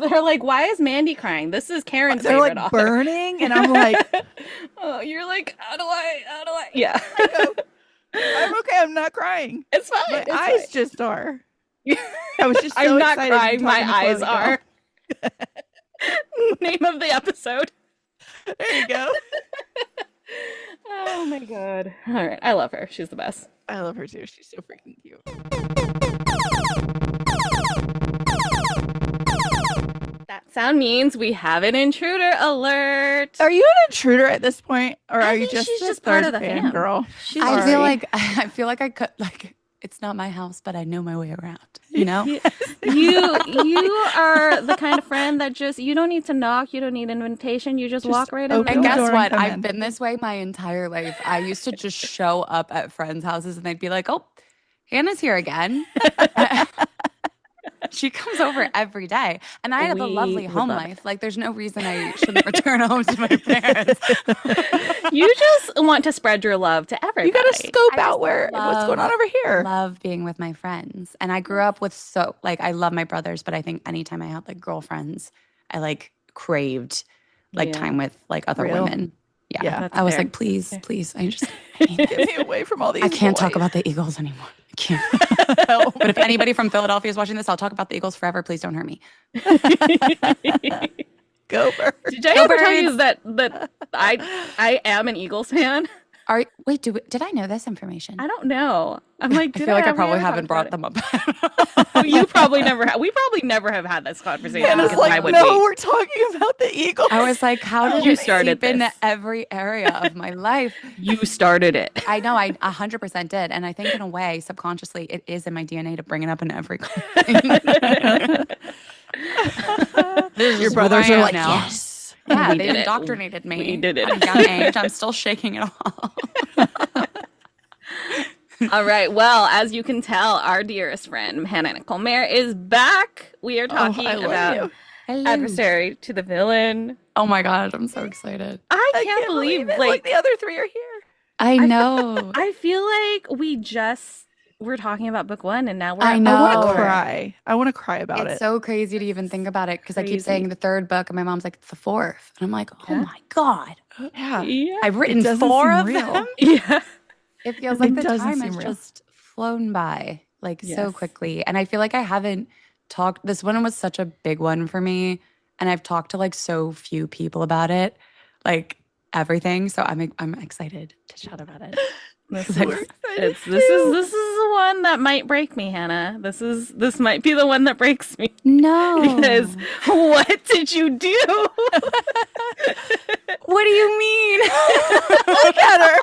They're like, why is Mandy crying? This is Karen's They're favorite like author. burning, and I'm like, Oh, you're like, how do I? Yeah. I'm okay. I'm not crying. It's fine. My it's eyes fine. just are. I was just so I'm not excited to crying. be My talking to eyes Chloe Gong. are. Name of the episode. There you go. Oh my god. All right. I love her. She's the best. I love her too. She's so freaking cute. That sound means we have an intruder alert. Are you an intruder at this point, or I are you think just she's a just part of third the fan fam. girl? She's I Sorry. feel like I could like it's not my house, but I know my way around. You know? You are the kind of friend that just you don't need to knock, you don't need an invitation, you just walk right in. open the And the door. guess door and what? come I've in. been this way my entire life. I used to just show up at friends' houses and they'd be like, "Oh, Hannah's here again." She comes over every day. And I have a We lovely would home love life. Like there's no reason I shouldn't return home to my parents. You just want to spread your love to everybody. You gotta scope I out just where what's going on love- over here. Love being with my friends. And I grew up with I love my brothers, but I think anytime I had like girlfriends, I like craved like Yeah. time with like other Real. women. Yeah. Yeah. That's I was fair. like, please, Fair. please. I Get me away from all these. I can't talk boys. about the Eagles anymore. Thank you. But if anybody from Philadelphia is watching this, I'll talk about the Eagles forever. Please don't hurt me. Go Birds. Did I Go ever tell you Birds. that I am an Eagles fan? Did I know this information? I don't know. I'm like, I did feel like I have we probably ever haven't talked brought them up. about it? You probably never have. We probably never have had this conversation. Hannah's Because why like, would no, we? we're talking about the Eagles. I was like, how did You it started seep into this. every area of my life? You started it. I know, I 100% did. And I think in a way, subconsciously, it is in my DNA to bring it up in every conversation. This is Your who brothers I are am like, now. yes. Yeah, We they did it. indoctrinated me. We did it. At a young age. I'm still shaking it off. All right. Well, as you can tell, our dearest friend Hannah Nicole Mayer is back. We are talking I love about you. Hello. Adversary to the Villain. Oh my God, I'm so excited. I I can't believe it. like the other three are here. I know. I feel like we just were talking about book one and now we're I at know. I book want to Oh. four. cry. I want to cry about It's it. so crazy to even think about it because I keep Crazy. saying the third book, and my mom's like, it's the fourth. And I'm like, oh Yeah. my God. Yeah. Yeah. I've written doesn't 4 seem of real. them. Yeah. It feels like It the doesn't time seem has real. just flown by like so Yes. quickly. And I feel like I haven't talked. This one was such a big one for me. And I've talked to like so few people about it, like everything. So I'm excited to chat about it. This We're is excited this is the one that might break me, Hannah. This might be the one that breaks me. No. Because what did you do? What do you mean? Look at her.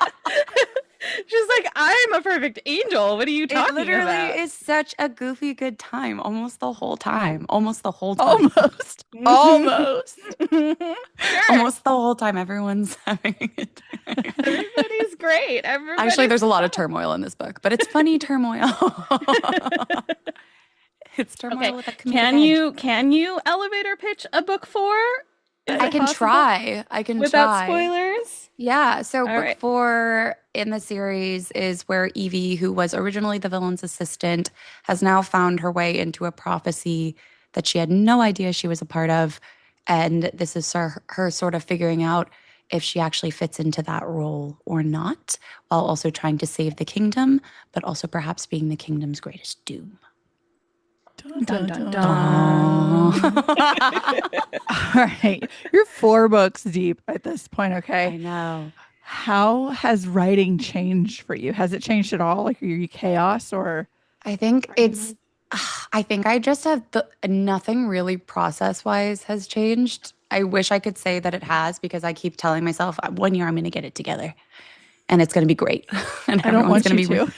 She's like, I'm a perfect angel. What are you It talking literally about? is such a goofy good time almost the whole time. Almost the whole time. Almost. Almost. Almost the whole time everyone's having a good time. Everybody's great. Everybody's Actually, there's a lot of turmoil in this book, but it's funny turmoil. It's turmoil Okay. with a comedic edge. Can you elevator pitch a book 4? Is I it can possible? try. I can Without try. spoilers? Yeah. So All book right. 4 in the series is where Evie, who was originally the villain's assistant, has now found her way into a prophecy that she had no idea she was a part of. And this is her sort of figuring out if she actually fits into that role or not, while also trying to save the kingdom, but also perhaps being the kingdom's greatest doom. Dun, dun, dun, I All right. You're 4 books deep at this point, okay? know. How has writing changed for you? Has it changed at all? Like, are you chaos or? I think I think I just have nothing really process-wise has changed. I wish I could say that it has because I keep telling myself 1 year I'm going to get it together and it's going to be great. And I don't everyone's want gonna you be to.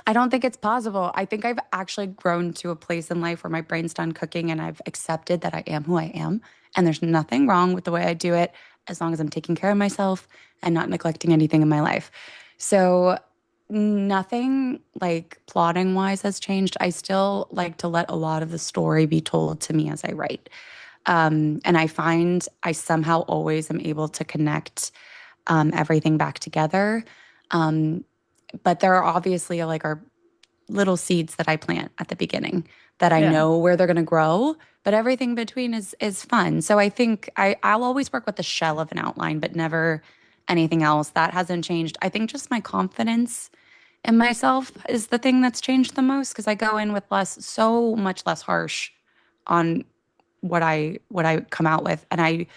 I don't think it's possible. I think I've actually grown to a place in life where my brain's done cooking and I've accepted that I am who I am. And there's nothing wrong with the way I do it as long as I'm taking care of myself and not neglecting anything in my life. So nothing like plotting wise has changed. I still like to let a lot of the story be told to me as I write. And I find I somehow always am able to connect everything back together. But there are obviously like our little seeds that I plant at the beginning that I Yeah. know where they're going to grow, but everything between is fun. So I think I'll always work with the shell of an outline, but never anything else. That hasn't changed. I think just my confidence in myself is the thing that's changed the most because I go in with so much less harsh on what I come out with. And I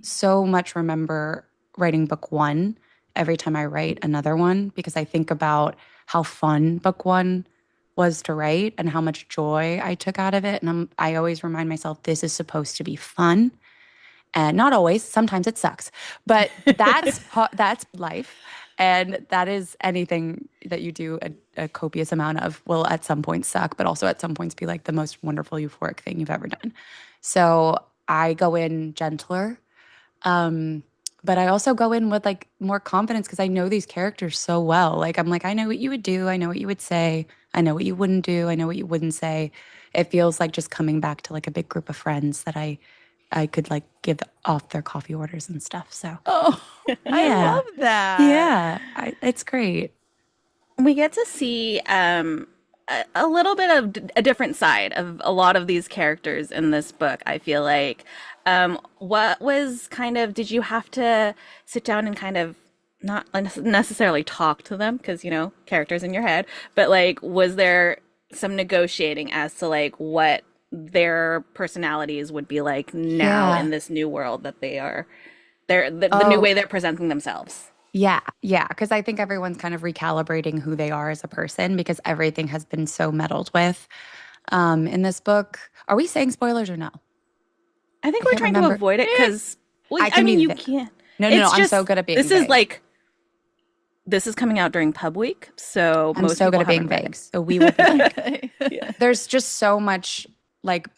so much remember writing book 1 every time I write another one because I think about how fun book 1 was to write and how much joy I took out of it. And I always remind myself this is supposed to be fun. And not always, sometimes it sucks. But that's life. And that is anything that you do a copious amount of will at some point suck, but also at some points be like the most wonderful euphoric thing you've ever done. So I go in gentler. But I also go in with like more confidence because I know these characters so well. Like I'm like, I know what you would do. I know what you would say. I know what you wouldn't do. I know what you wouldn't say. It feels like just coming back to like a big group of friends that I could like give off their coffee orders and stuff. So Oh, I Yeah. love that. yeah, it's great. We get to see a little bit of a different side of a lot of these characters in this book, I feel like. What was kind of, did you have to sit down and kind of not necessarily talk to them because, characters in your head, but like, was there some negotiating as to like what their personalities would be like now Yeah. in this new world that the new Oh, way they're presenting themselves? yeah. Yeah. Because I think everyone's kind of recalibrating who they are as a person because everything has been so meddled with in this book. Are we saying spoilers or no? I think I we're can't trying to remember. avoid it because, well, I I can mean, be you vague. can't. No, no, no. It's I'm so just, good at being this is vague. like, this is coming out during Pub Week, so I'm most so good people at being haven't read vague. it. So we will be vague. Okay. Yeah. There's just so much like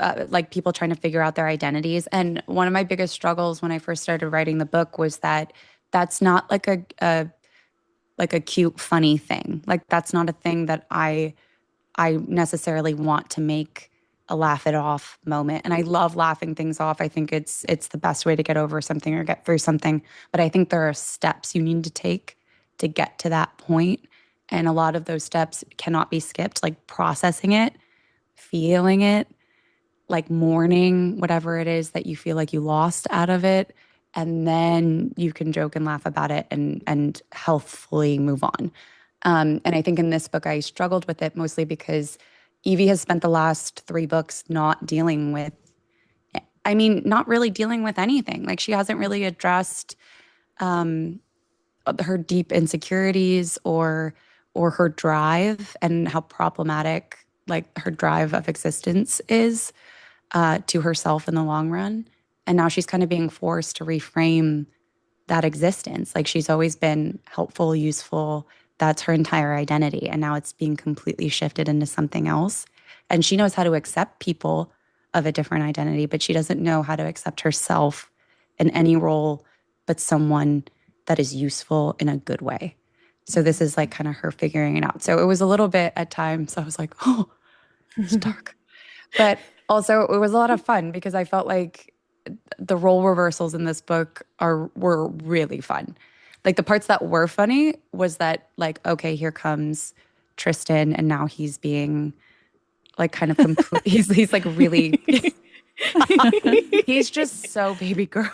people trying to figure out their identities. And one of my biggest struggles when I first started writing the book was that that's not like a cute, funny thing. Like that's not a thing that I necessarily want to make a laugh it off moment. And I love laughing things off. I think it's the best way to get over something or get through something. But I think there are steps you need to take to get to that point. And a lot of those steps cannot be skipped, like processing it, feeling it, like mourning whatever it is that you feel like you lost out of it. And then you can joke and laugh about it and healthfully move on. And I think in this book, I struggled with it mostly because Evie has spent the last three books not dealing with, I mean, not really dealing with anything. Like she hasn't really addressed um, her deep insecurities or her drive and how problematic like her drive of existence is to herself in the long run. And now she's kind of being forced to reframe that existence. Like she's always been helpful, useful. That's her entire identity. And now it's being completely shifted into something else. And she knows how to accept people of a different identity, but she doesn't know how to accept herself in any role but someone that is useful in a good way. So this is like kind of her figuring it out. So it was a little bit at times, I was like, oh, it's dark. But also it was a lot of fun because I felt like the role reversals in this book were really fun. Like the parts that were funny was that like, okay, here comes Tristan and now he's being like kind of complete he's like really he's just so baby girl.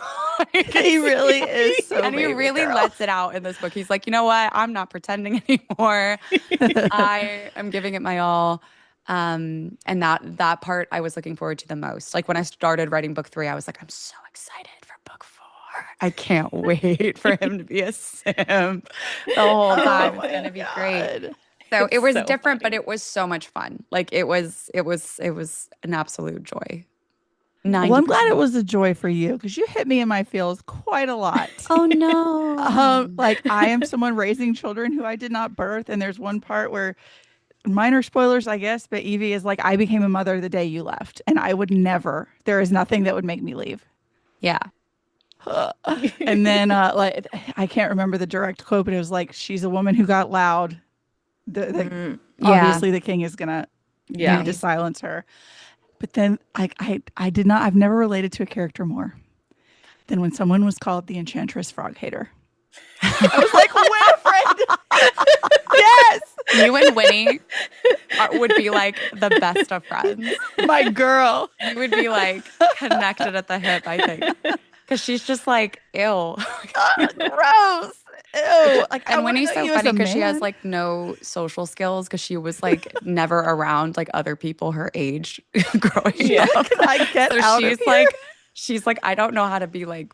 He really is so And he baby really girl. lets it out in this book. He's like, you know what? I'm not pretending anymore. I am giving it my all. And that part I was looking forward to the most. Like when I started writing book 3, I was like, I'm so excited for book 4. I can't wait for him to be a simp the whole time. It's gonna be great. So it It's was so different, but funny. it was so much fun. Like it was an absolute joy. Well, I'm glad 90%. it was a joy for you because you hit me in my feels quite a lot. Oh no. Like I am someone raising children who I did not birth, and there's one part where minor spoilers, I guess, but Evie is like, I became a mother the day you left, and I would never. There is nothing that would make me leave. Yeah. And then, like, I can't remember the direct quote, but it was like, she's a woman who got loud. Mhm. Yeah. Obviously, the king is gonna Yeah. need to silence her. But then, I did not. I've never related to a character more than when someone was called the Enchantress Frog Hater. I was like, Winifred. Yes, You and Winnie would be like the best of friends. my girl. You would be like connected at the hip, I think. Because she's just like, ew. Gross. Ew. Like, I And wanna Winnie's know so you as funny a because she has man. like no social skills because she was like never around like other people her age growing Yeah. up. Can I get So out she's of here? like, I don't know how to be like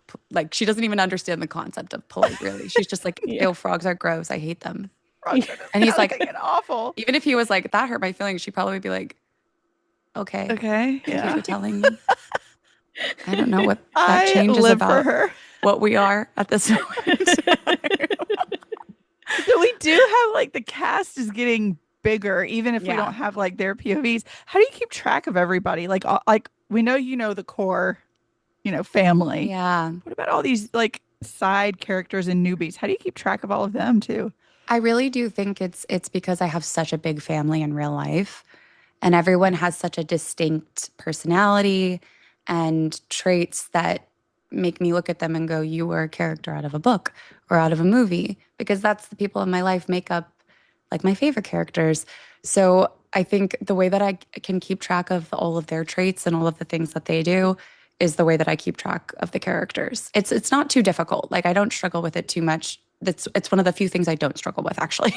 she doesn't even understand the concept of polite, really. She's just like, Yeah. ew, frogs are gross. I hate them. Frogs are And he's like, disgusting and awful. even if he was like, that hurt my feelings, she'd probably be like, okay, Okay. thank you Yeah. for telling me. I don't know what that I change is live for about her. what we are at this moment. So we do have like the cast is getting bigger, even if we Yeah. don't have like their POVs. How do you keep track of everybody? Like we know the core, family. Yeah. What about all these like side characters and newbies? How do you keep track of all of them too? I really do think it's because I have such a big family in real life and everyone has such a distinct personality and traits that make me look at them and go, you were a character out of a book or out of a movie, because that's the people in my life make up like my favorite characters. So I think the way that I can keep track of all of their traits and all of the things that they do is the way that I keep track of the characters. It's not too difficult. Like I don't struggle with it too much it's one of the few things I don't struggle with, actually.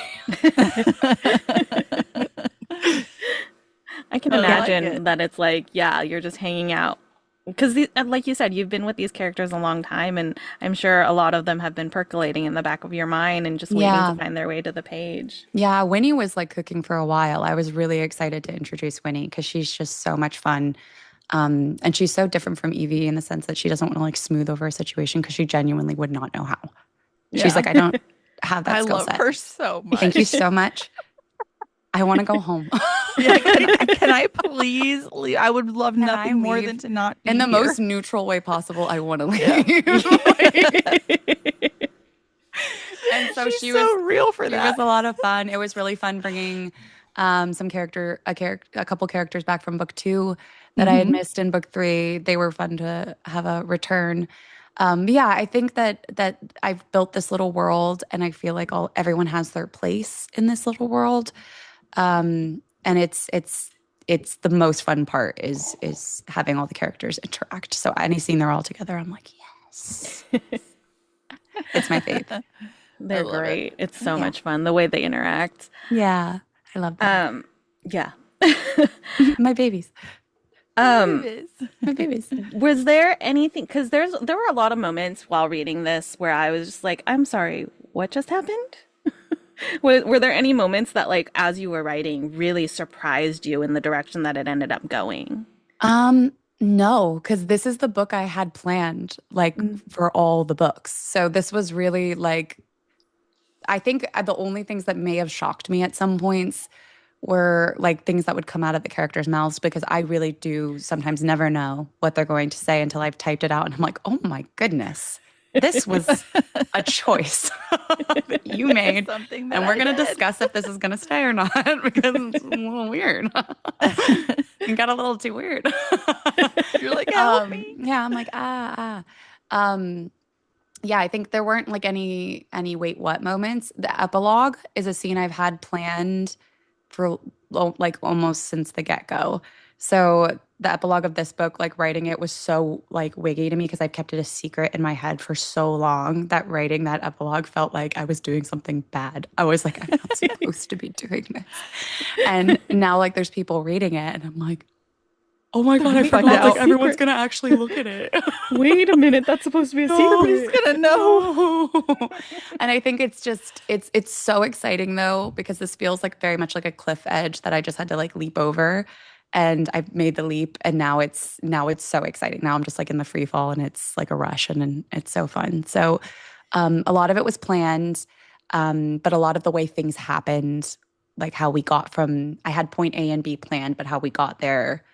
I can imagine that it's like, yeah, you're just hanging out. Because, like you said, you've been with these characters a long time, and I'm sure a lot of them have been percolating in the back of your mind and just waiting to find their way to the page. Yeah, Winnie was like cooking for a while. I was really excited to introduce Winnie because she's just so much fun. And she's so different from Evie in the sense that she doesn't want to like smooth over a situation because she genuinely would not know how. She's like, I don't have that skill set. I love her so much. Thank you so much. I want to go home. Yeah, can I please leave? I would love nothing more than to not be in the here. most neutral way possible. I want to leave. And so She's so real for that. It was a lot of fun. It was really fun bringing a couple characters back from book 2 that I had missed in book 3. They were fun to have a return. Yeah, I think that I've built this little world, and I feel like everyone has their place in this little world. And it's the most fun part is having all the characters interact. So any scene they're all together, I'm like, yes. It's my faith. They're great. It's so much fun the way they interact. Yeah, I love that. Yeah. My babies. My babies. Was there anything, because there were a lot of moments while reading this where I was just like, I'm sorry, what just happened? Were there any moments that, like, as you were writing, really surprised you in the direction that it ended up going? No, because this is the book I had planned, like, for all the books. So this was really, like, I think the only things that may have shocked me at some points were, like, things that would come out of the characters' mouths, because I really do sometimes never know what they're going to say until I've typed it out. And I'm like, oh, my goodness. This was a choice that you made, and we're going to discuss if this is going to stay or not, because it's a little weird. It got a little too weird. You're like, help me. Yeah, I'm like, yeah, I think there weren't like any wait what moments. The epilogue is a scene I've had planned for like almost since the get-go. So the epilogue of this book, like writing it was so like wiggy to me because I've kept it a secret in my head for so long that writing that epilogue felt like I was doing something bad. I was like, I'm not supposed to be doing this. And now like there's people reading it and I'm like, oh my God, I forgot like everyone's going to actually look at it. Wait a minute, that's supposed to be a secret. Nobody's going to know. And I think it's just, it's so exciting though, because this feels like very much like a cliff edge that I just had to like leap over. And I've made the leap, and now it's so exciting. Now I'm just like in the free fall, and it's like a rush, and it's so fun. So a lot of it was planned, but a lot of the way things happened, like how we got from, I had point A and B planned, but how we got there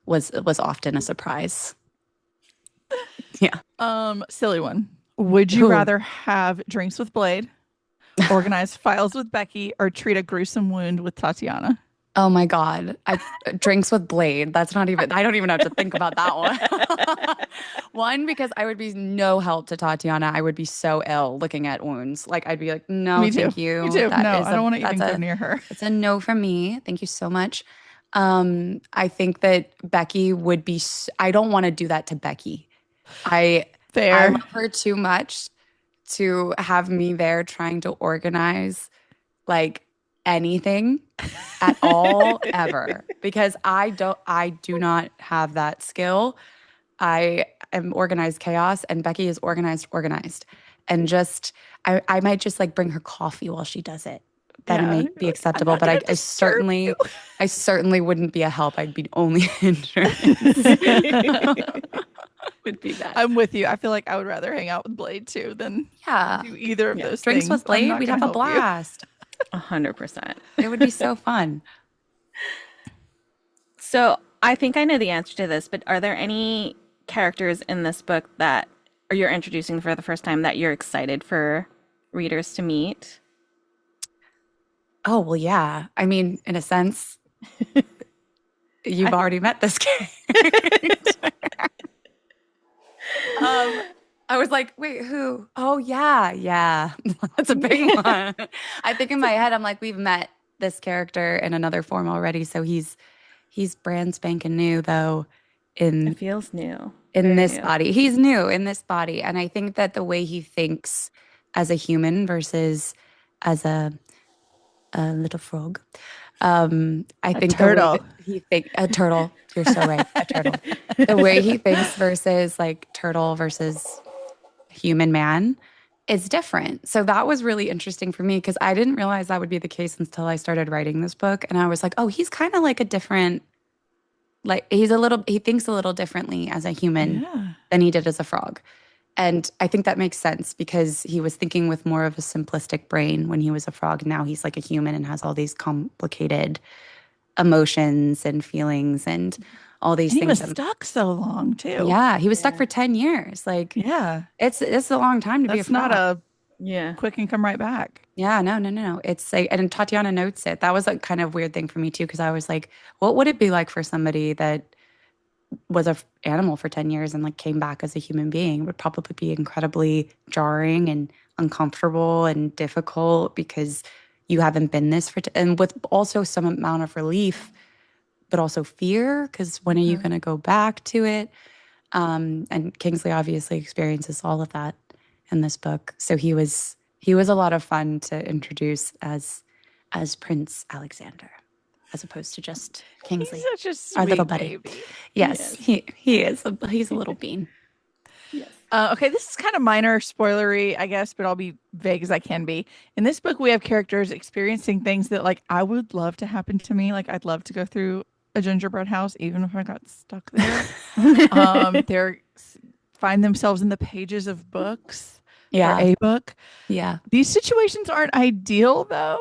was often a surprise. Yeah. Silly one. Would you rather have drinks with Blade, organize files with Becky, or treat a gruesome wound with Tatiana? Oh my God. Drinks with Blade. That's not even, I don't even have to think about that one. One, because I would be no help to Tatiana. I would be so ill looking at wounds. Like I'd be like, no, thank you. Me too. No, I don't want to even go near her. It's a no from me. Thank you so much. I think that Becky would be, I don't want to do that to Becky. I love her too much to have me there trying to organize like anything at all ever, because I do not have that skill. I am organized chaos, and Becky is organized, and just I might just like bring her coffee while she does it. Then it may be acceptable, but I certainly wouldn't be a help. I'd be only hindrance. Would be that. I'm with you. I feel like I would rather hang out with Blade too than do either of those drinks things. With Blade, we'd have a blast. 100%. It would be so fun. So I think I know the answer to this, but are there any characters in this book that you're introducing for the first time that you're excited for readers to meet? Oh, well, yeah. I mean, in a sense, you've already met this character. I was like, wait, who? Oh, yeah. That's a big one. I think in my head, I'm like, we've met this character in another form already. So he's brand spanking new, though. It feels new. In this body. He's new in this body. And I think that the way he thinks as a human versus as a little frog. I think the way turtle. that he think a turtle. You're so right, a turtle. The way he thinks versus like turtle versus human man is different. So that was really interesting for me because I didn't realize that would be the case until I started writing this book, and I was like, oh, he's kind of like a different. Like he thinks a little differently as a human Yeah. than he did as a frog. And I think that makes sense because he was thinking with more of a simplistic brain when he was a frog. Now he's like a human and has all these complicated emotions and feelings and all these And he things. was stuck so long too. Yeah, he was stuck Yeah. for 10 years. Like Yeah. it's a long time to be a That's frog. not a Yeah. quick and come right back. Yeah, no. It's like, and Tatiana notes it. That was a kind of weird thing for me too, because I was like, what would it be like for somebody that was a animal for 10 years and like came back as a human being? It would probably be incredibly jarring and uncomfortable and difficult because you haven't been this for, and with also some amount of relief, but also fear, because when are you going to go back to it? And Kingsley obviously experiences all of that in this book. So he was a lot of fun to introduce as Prince Alexander, as opposed to just Kingsley, He's such a sweet our little buddy. baby. Yes, he is. He's a little bean. Yes. Okay, this is kind of minor spoilery, I guess, but I'll be vague as I can be. In this book, we have characters experiencing things that, like, I would love to happen to me. Like, I'd love to go through a gingerbread house, even if I got stuck there. They're find themselves in the pages of books. Yeah, Or a book. yeah. These situations aren't ideal, though.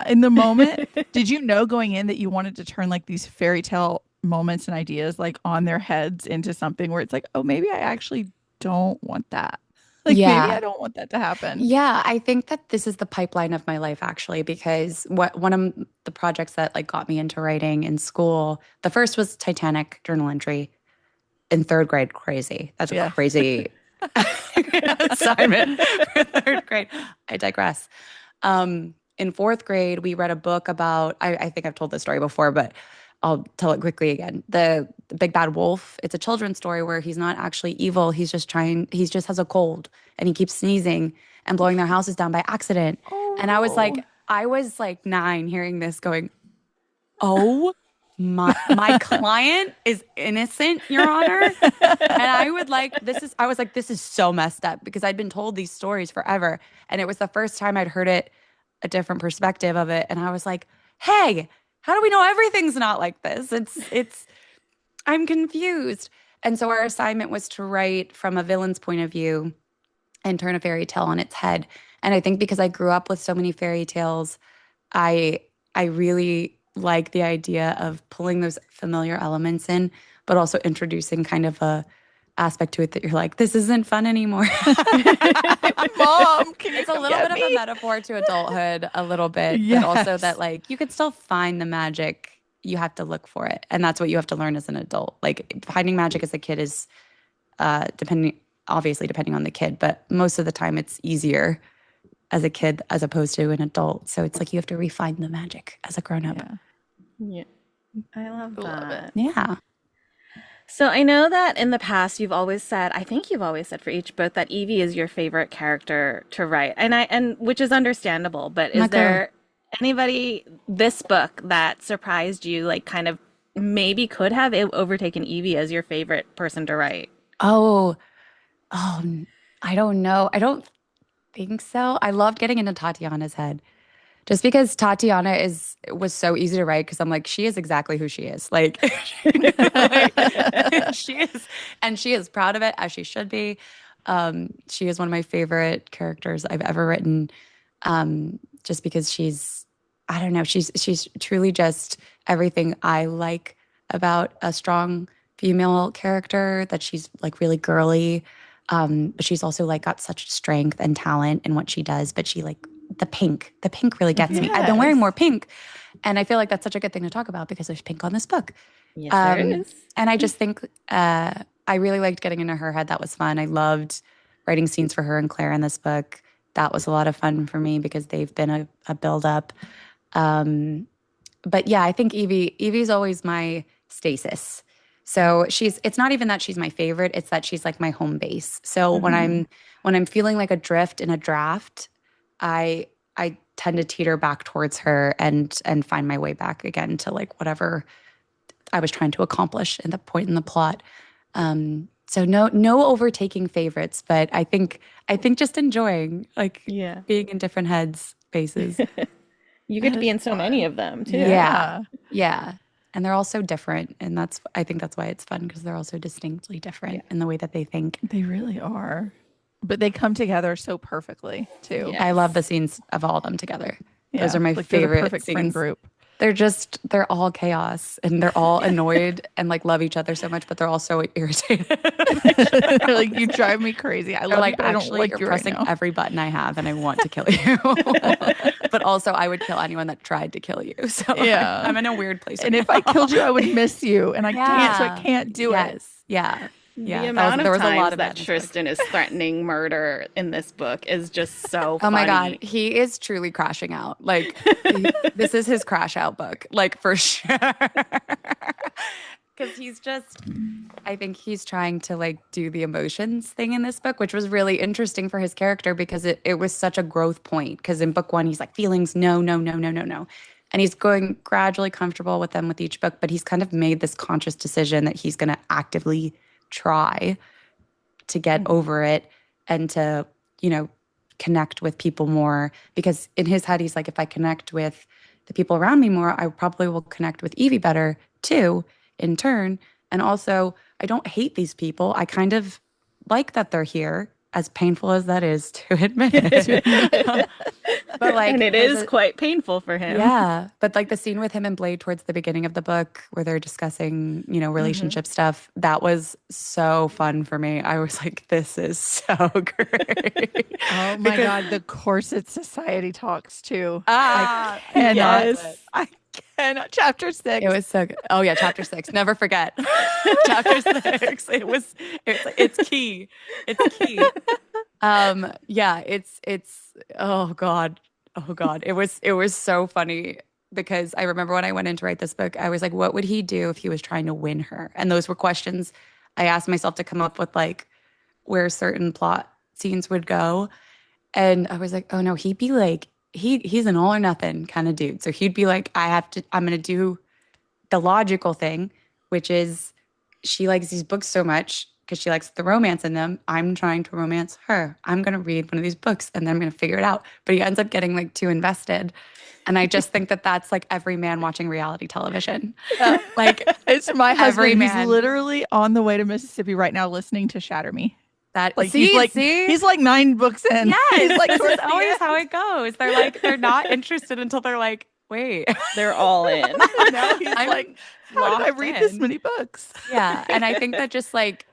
In the moment, did you know going in that you wanted to turn like these fairy tale moments and ideas like on their heads into something where it's like, oh, maybe I actually don't want that. Like, maybe I don't want that to happen. Yeah, I think that this is the pipeline of my life actually, because one of the projects that like got me into writing in school, the first was Titanic journal entry in third grade. Crazy. That's a crazy assignment for third grade. I digress. In fourth grade, we read a book about, I think I've told this story before, but I'll tell it quickly again. The Big Bad Wolf. It's a children's story where he's not actually evil. He just has a cold and he keeps sneezing and blowing their houses down by accident. Oh, and I was like 9 hearing this going, oh, my client is innocent, Your Honor. And I was like, this is so messed up because I'd been told these stories forever. And it was the first time I'd heard it, a different perspective of it. And I was like, hey, how do we know everything's not like this? I'm confused. And so our assignment was to write from a villain's point of view and turn a fairy tale on its head. And I think because I grew up with so many fairy tales, I really like the idea of pulling those familiar elements in, but also introducing kind of a aspect to it that you're like, this isn't fun anymore. Mom, it's a little bit of a metaphor to adulthood, a little bit, but also that like you could still find the magic. You have to look for it, and that's what you have to learn as an adult. Like finding magic as a kid is depending on the kid, but most of the time it's easier as a kid as opposed to an adult. So it's like you have to refine the magic as a grown-up. Yeah. I love that. Yeah. So I know that in the past I think you've always said for each book that Evie is your favorite character to write. And which is understandable, but is there anybody this book that surprised you, like kind of maybe could have overtaken Evie as your favorite person to write? Oh, I don't know. I don't think so. I loved getting into Tatiana's head. Just because Tatiana was so easy to write because I'm like, she is exactly who she is. Like, she is, and she is proud of it as she should be. She is one of my favorite characters I've ever written. Just because I don't know, she's truly just everything I like about a strong female character, that she's like really girly. But she's also like got such strength and talent in what she does, but she like, the pink really gets me. I've been wearing more pink, and I feel like that's such a good thing to talk about because there's pink on this book. Yes, there is. And I just think I really liked getting into her head. That was fun. I loved writing scenes for her and Claire in this book. That was a lot of fun for me because they've been a build-up. But yeah, I think Evie's always my stasis. So it's not even that she's my favorite, it's that she's like my home base. So Mhm. when I'm feeling like adrift in a draft, I tend to teeter back towards her and find my way back again to like whatever I was trying to accomplish in the point in the plot. So no overtaking favorites, but I think just enjoying like Yeah. being in different heads spaces. You get That to be is in so fun. many of them too. Yeah. Yeah. And they're all so different. And I think that's why it's fun because they're all so distinctly different in the way that they think. They really are. But they come together so perfectly too. Yeah. I love the scenes of all of them together. Those Yeah, are my like they're the favorite perfect friend scenes. group. They're all chaos and they're all annoyed and like love each other so much, but they're also irritated. They're like, you drive me crazy. I They're love like, you, but I don't actually, like you're you right pressing now. every button I have and I want to kill you. But also, I would kill anyone that tried to kill you. So Yeah. I'm in a weird place. And right if I now. killed you, I would miss you, and I can't, so I Yeah. can't do it. Yes. Yeah. Yeah. The That amount there of was a lot times of that in this book. Tristan is threatening murder in this book is just so Oh my funny. God, he is truly crashing out. Like this is his crash out book, like for sure. Because I think he's trying to like do the emotions thing in this book, which was really interesting for his character because it was such a growth point. Because in book one, he's like feelings, no, no, no, no, no, no. And he's going gradually comfortable with them with each book, but he's kind of made this conscious decision that he's going to actively try to get over it and to, connect with people more. Because in his head, he's like, if I connect with the people around me more, I probably will connect with Evie better too, in turn. And also, I don't hate these people. I kind of like that they're here, as painful as that is to admit. But like, And it there's is quite painful for him. yeah, but like the scene with him and Blade towards the beginning of the book where they're discussing, relationship stuff, that was so fun for me. I was like, this is so great. Oh my Because- God, the Corset Society talks too. Ah, cannot. yes. I cannot. Chapter 6. It was so good. Oh yeah, chapter 6. Never forget. Chapter 6. It's key. It's key. Yeah, it's oh God. Oh God. It was so funny because I remember when I went in to write this book, I was like, what would he do if he was trying to win her? And those were questions I asked myself to come up with, like where certain plot scenes would go. And I was like, oh no, he'd be like, he's an all or nothing kind of dude. So he'd be like, I'm gonna do the logical thing, which is she likes these books so much because she likes the romance in them. I'm trying to romance her. I'm going to read one of these books and then I'm going to figure it out. But he ends up getting like too invested. And I just think that that's like every man watching reality television. Like It's my Every husband. He's man. literally on the way to Mississippi right now listening to Shatter Me. that. Like see, he's like 9 books in. yes, He's like this towards is the always end. how it goes. They're not interested until they're like, wait. They're all in. Now he's I'm like, how did I locked read this in. many books? Yeah, and I think that just like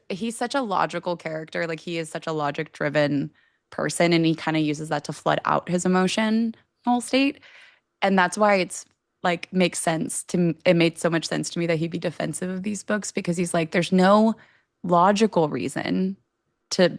he's such a logical character. Like he is such a logic-driven person, and he kind of uses that to flood out his emotional state. And that's why it's like makes sense to it made so much sense to me that he'd be defensive of these books because he's like, there's no logical reason to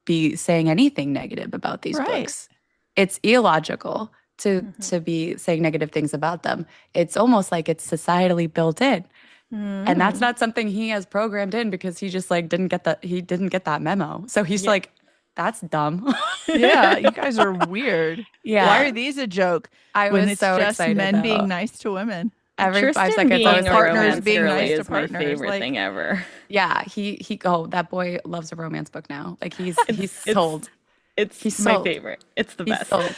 be saying anything negative about these Right. books. It's illogical to be saying negative things about them. It's almost like it's societally built in. And that's not something he has programmed in because he just like didn't get that memo. So he's Yeah. like, that's dumb. Yeah, you guys are weird. Yeah. Why are these a joke I when was it's so just excited men though. being nice to women? Every 5 Tristan seconds being I was a like, partners romance being girly nice to is my partners, favorite like- thing ever. yeah, he that boy loves a romance book now. Like he's It's- sold. It's He's my sold. favorite. It's the He's best. sold.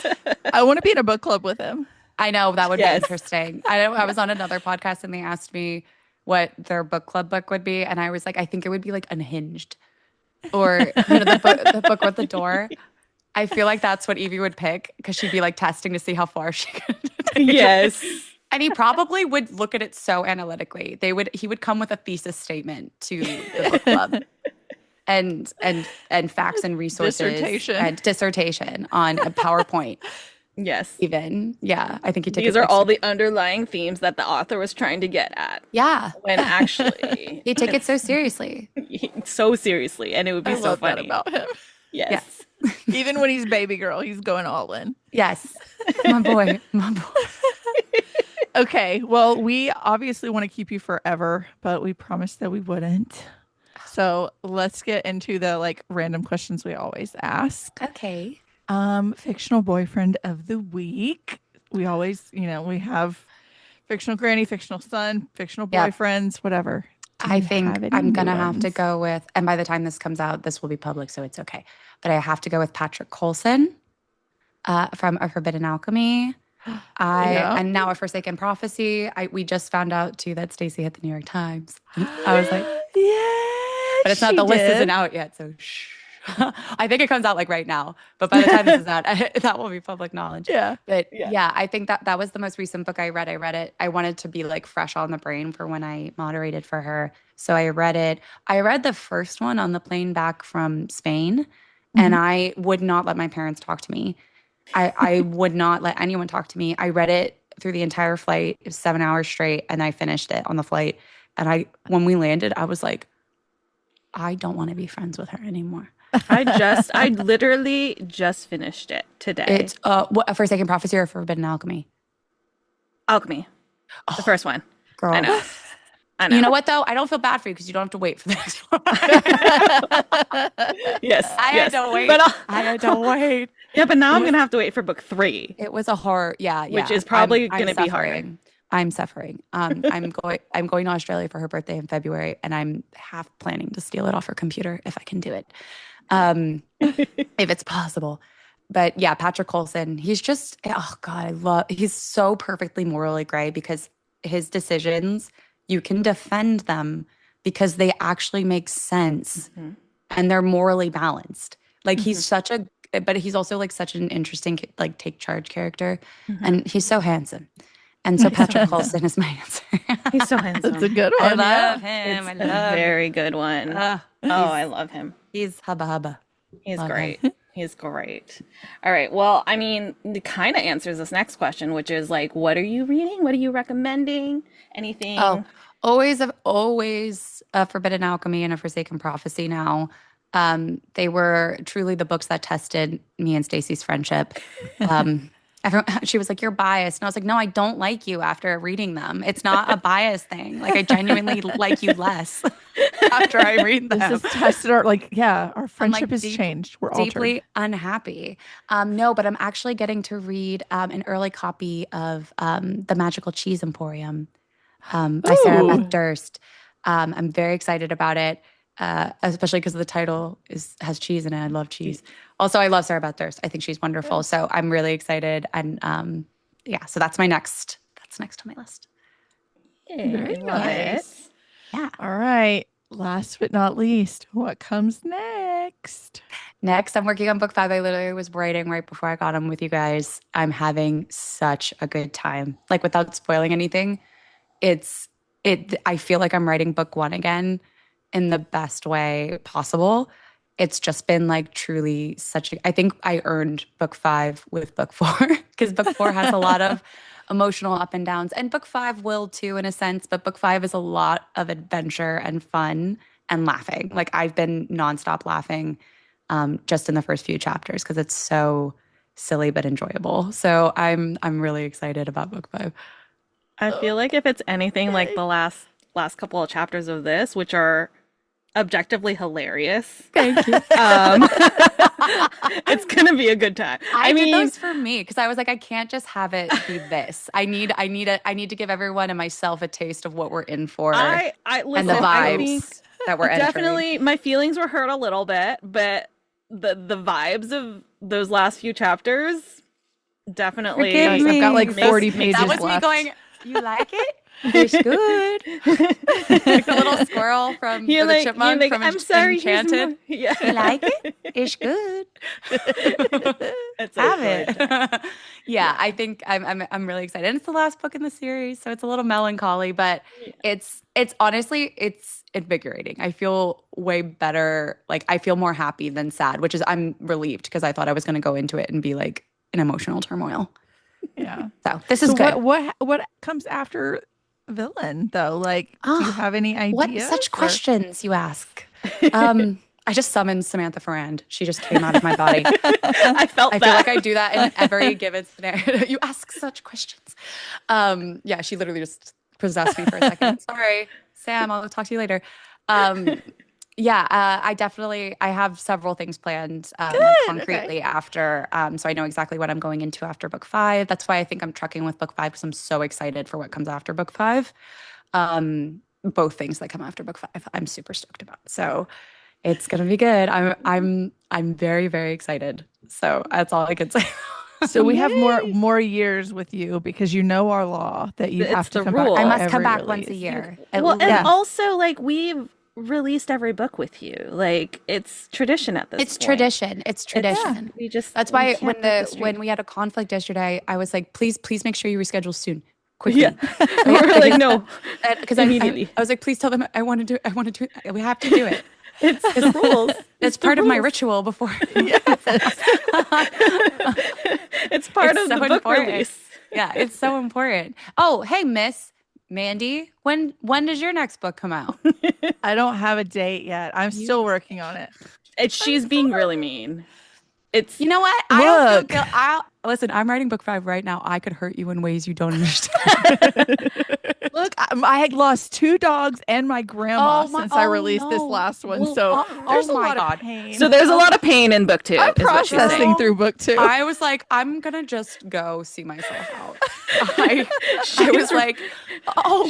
I want to be in a book club with him. I know that would Yes. be interesting. I was on another podcast and they asked me what their book club book would be, and I was like, I think it would be like Unhinged, or the book with the door. I feel like that's what Evie would pick because she'd be like testing to see how far she could take it. Yes. And he probably would look at it so analytically. He would come with a thesis statement to the book club. And facts and resources Dissertation. and dissertation on a PowerPoint. Yes. Even I think he took These it are all extra- the underlying themes that the author was trying to get at. yeah. When actually, He took it so seriously. so seriously, and it would be I so love that funny. about him. Yes. Even when he's baby girl, he's going all in. Yes, my boy, my boy. Okay, well, we obviously want to keep you forever, but we promised that we wouldn't. So let's get into the like random questions we always ask. Okay. Fictional boyfriend of the week. We always, we have fictional granny, fictional son, fictional Yep. boyfriends, whatever. Do I you think have any I'm new gonna have to ones? go with, and by the time this comes out, this will be public, so it's okay. But I have to go with Patrick Coulson from A Forbidden Alchemy. Yeah. And now A Forsaken Prophecy. We just found out too that Stacey hit the New York Times. I was like, Yeah, but it's not, she the list did. isn't out yet, so shh. I think it comes out like right now, but by the time this is out, that will be public knowledge. Yeah. But Yeah. yeah, I think that was the most recent book I read. I read it. I wanted to be like fresh on the brain for when I moderated for her. So I read it. I read the first one on the plane back from Spain, and Mhm. I would not let my parents talk to me. I would not let anyone talk to me. I read it through the entire flight. It was 7 hours straight, and I finished it on the flight. And when we landed, I was like, I don't want to be friends with her anymore. I literally just finished it today. It's what, A Forsaken Prophecy or Forbidden Alchemy? Alchemy, the first one. Girl. I know. I know. You know what though? I don't feel bad for you because you don't have to wait for the next one. Yes. I yes. had to wait. But I had to wait. yeah, but now I'm gonna have to wait for book 3. It was a horror. Yeah, yeah. Which is probably I'm gonna be harder. suffering. I'm suffering. I'm going to Australia for her birthday in February, and I'm half planning to steal it off her computer if I can do it, if it's possible. But yeah, Patrick Coulson, he's just, oh God, he's so perfectly morally gray because his decisions, you can defend them because they actually make sense and they're morally balanced. Like he's but he's also like such an interesting, like take charge character, and he's so handsome. And so Patrick Coulson is my answer. He's so handsome. That's a good I one. love Yeah. him. It's a very good one. Oh, I love him. He's hubba hubba. He's Love great. He's great. All right. Well, I mean, it kind of answers this next question, which is like, what are you reading? What are you recommending? Anything? Oh, always a Forbidden Alchemy and A Forsaken Prophecy now. They were truly the books that tested me and Stacey's friendship. She was like, "You're biased," and I was like, "No, I don't like you after reading them. It's not a bias thing. Like I genuinely like you less after I read them." This has tested our friendship has deep- changed. We're altered. Deeply unhappy. No, but I'm actually getting to read an early copy of The Magical Cheese Emporium by Sarah Ooh. Beth Durst. I'm very excited about it, especially because the title has cheese in it. I love cheese. Also, I love Sarah Beth Durst. I think she's wonderful. So I'm really excited. And yeah, so that's next on my list. Very Love nice. it. Yeah. All right. Last but not least, what comes next? Next, I'm working on book 5. I literally was writing right before I got on with you guys. I'm having such a good time. Like without spoiling anything, I feel like I'm writing book 1 again in the best way possible. It's just been like truly I think I earned book 5 with book 4 because book 4 has a lot of emotional up and downs, and book 5 will too in a sense, but book 5 is a lot of adventure and fun and laughing. Like I've been nonstop laughing just in the first few chapters because it's so silly but enjoyable. So I'm really excited about book 5. I feel like if it's anything like the last couple of chapters of this, which are objectively hilarious, Thank you. it's gonna be a good time. I did those for me because I was like, I can't just have it be this. I need to give everyone and myself a taste of what we're in for I listen, and the I think vibes that we're entering. definitely my feelings were hurt a little bit, but the vibes of those last few chapters definitely. Forgive Guys, me. I've got like Makes- 40 makes- pages That was left. me going, you like it? It's good. Like the little squirrel from You're or the like, chipmunk you're like, from I'm sorry, here's Enchanted. more." Yeah. You like it? It's good. It's a Have good it. time. Yeah, I think I'm really excited. And it's the last book in the series, so it's a little melancholy, but it's honestly it's invigorating. I feel way better. Like I feel more happy than sad, which is I'm relieved because I thought I was going to go into it and be like in emotional turmoil. Yeah. So this is So good. what comes after villain though? Like, do you have any ideas? What such or- questions you ask? I just summoned Samantha Ferrand. She just came out of my body. I felt I that. feel like I do that in every given scenario. You ask such questions. Yeah, she literally just possessed me for a second. Sorry, Sam, I'll talk to you later. I have several things planned concretely after. So I know exactly what I'm going into after book 5. That's why I think I'm trucking with book 5 because I'm so excited for what comes after book 5. Both things that come after book 5, I'm super stoked about. So it's gonna be good. I'm very, very excited. So that's all I can say. So we have more years with you because you know our law that you It's have to the come rule. back. I for must come every back once a release. year. Well, and Yeah. also like we've released every book with you. Like it's tradition at this It's point. tradition. It's tradition. We just That's we why can't when break the when streak. we had a conflict yesterday, I was like, please make sure you reschedule soon, quickly. Yeah. We're like, no, Because immediately. I was like, please tell them I want to do it. We have to do it. It's the rules. It's part of my ritual before. It's part It's of so the book important. release. Yeah, it's so important. Oh, hey, Miss Mandy, when does your next book come out? I don't have a date yet. I'm still working on it. She's being really mean. It's You know what? I don't Look. feel guilt. Listen, I'm writing book 5 right now. I could hurt you in ways you don't understand. Look, I had lost 2 dogs and my grandma Oh my- since I oh, released this no. last one. Well, So oh there's a my lot God. of pain. so there's a lot of pain in book 2. I'm is what she's saying. processing through book 2. I was like, I'm gonna just go see myself out. I was like, oh,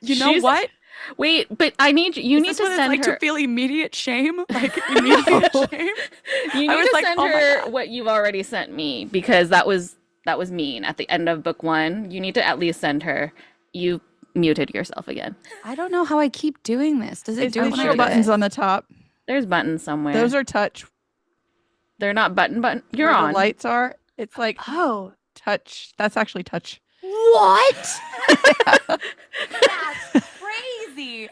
you know she's- what? Wait, but I need you Is need this to what it's send like her. to feel immediate shame? Like immediate shame? You I need was to like, send oh my her God. what you've already sent me because that was mean at the end of book 1. You need to at least send her. You muted yourself again. I don't know how I keep doing this. Does it It's do it the when I show do buttons it? on the top. There's buttons somewhere. Those are touch. They're not button. You're Where on. The lights are. It's like Oh, touch. That's actually touch. what? That's crazy.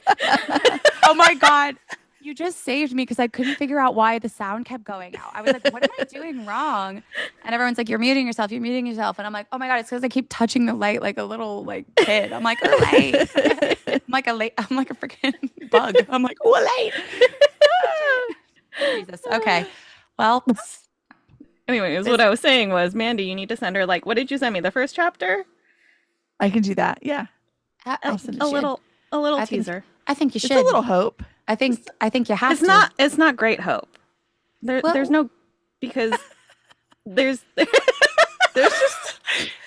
Oh my God. You just saved me because I couldn't figure out why the sound kept going out. I was like, what am I doing wrong? And everyone's like, you're muting yourself. You're muting yourself. And I'm like, oh my God, it's because I keep touching the light like a little kid. I'm like, oh, light. I'm like a freaking bug. I'm like, oh, light. Jesus. Okay. Well, Anyways, what I was saying was, Mandy, you need to send her what did you send me? The first chapter? I can do that. Yeah. I send think it A you little I think- teaser. I think you It's should. a little hope. I think you have It's to. it's not great hope. Well- There's no because there's There's just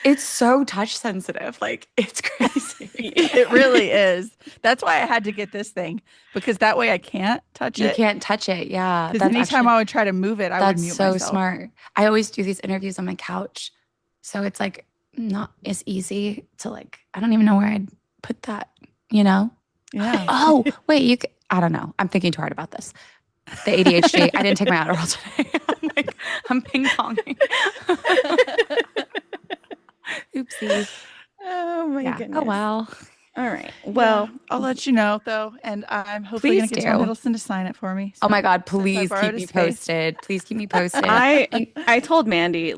It's so touch sensitive. Like it's crazy. it really is. That's why I had to get this thing because that way I can't touch You it. can't touch it. Yeah. Because anytime actually- I would try to move it, I would that's mute so myself. smart. I always do these interviews on my couch. So it's not as easy to I don't even know where I'd put that, you know? Yeah. Oh, wait, I don't know. I'm thinking too hard about this. The ADHD. I didn't take my Adderall today. I'm ping ponging. Oopsie. oh my Yeah. goodness. Oh well. All right. Well, I'll let you know though, and I'm hopefully gonna Please get Tom do. Hiddleston to sign it for me. Oh my So, God, since I please borrowed keep me his face. posted. Please keep me posted. I told Mandy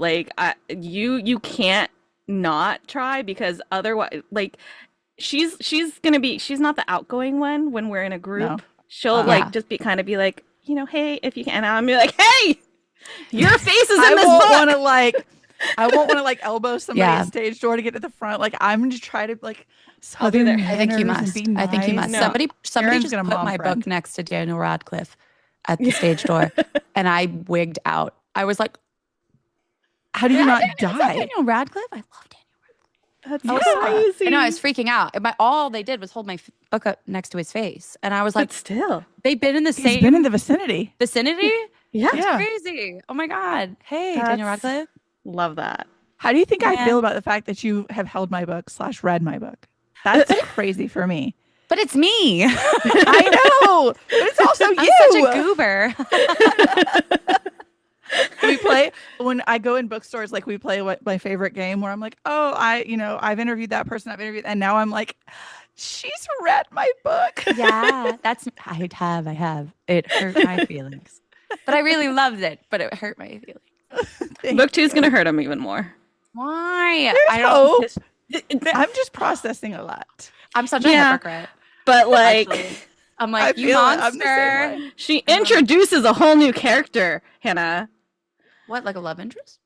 you can't not try because otherwise she's not the outgoing one when we're in a group. No. She'll Yeah. just be like, hey, if you can, and I'm like, hey, your face is I in this won't book. want to I won't want to elbow somebody Yeah. at stage door to get to the front. I'm going to try to I'll be southern there. I think you manners and must. be I think you nice. must. No. Somebody Aaron's just gonna put mom my friend. book next to Daniel Radcliffe at the stage door, and I wigged out. I was like, How do you not Is that die? Daniel Radcliffe? I love Daniel. That's I was crazy. I know. I was freaking out. All they did was hold my book up next to his face, and I was like, but still, they've been in the He's same been in the vicinity. vicinity. yeah, That's Yeah. crazy. Oh my God. Hey, That's- Daniel Radcliffe. love that. How do you think I Man. feel about the fact that you have held my book / read my book? That's crazy for me. But it's me. I know, but it's also I'm you. such a goober. We play when I go in bookstores, we play my favorite game where I'm like, oh, I've interviewed that person, and now I'm like, she's read my book. Yeah, I have. It hurt my feelings. But I really loved it, but it hurt my feelings. Book 2 is gonna hurt him even more. Why? I don't. It's- I'm just processing a lot. I'm such a Yeah. hypocrite. But Actually. I'm I like, you feel it. I'm the same monster. way. She introduces a whole new character, Hannah. What, like a love interest?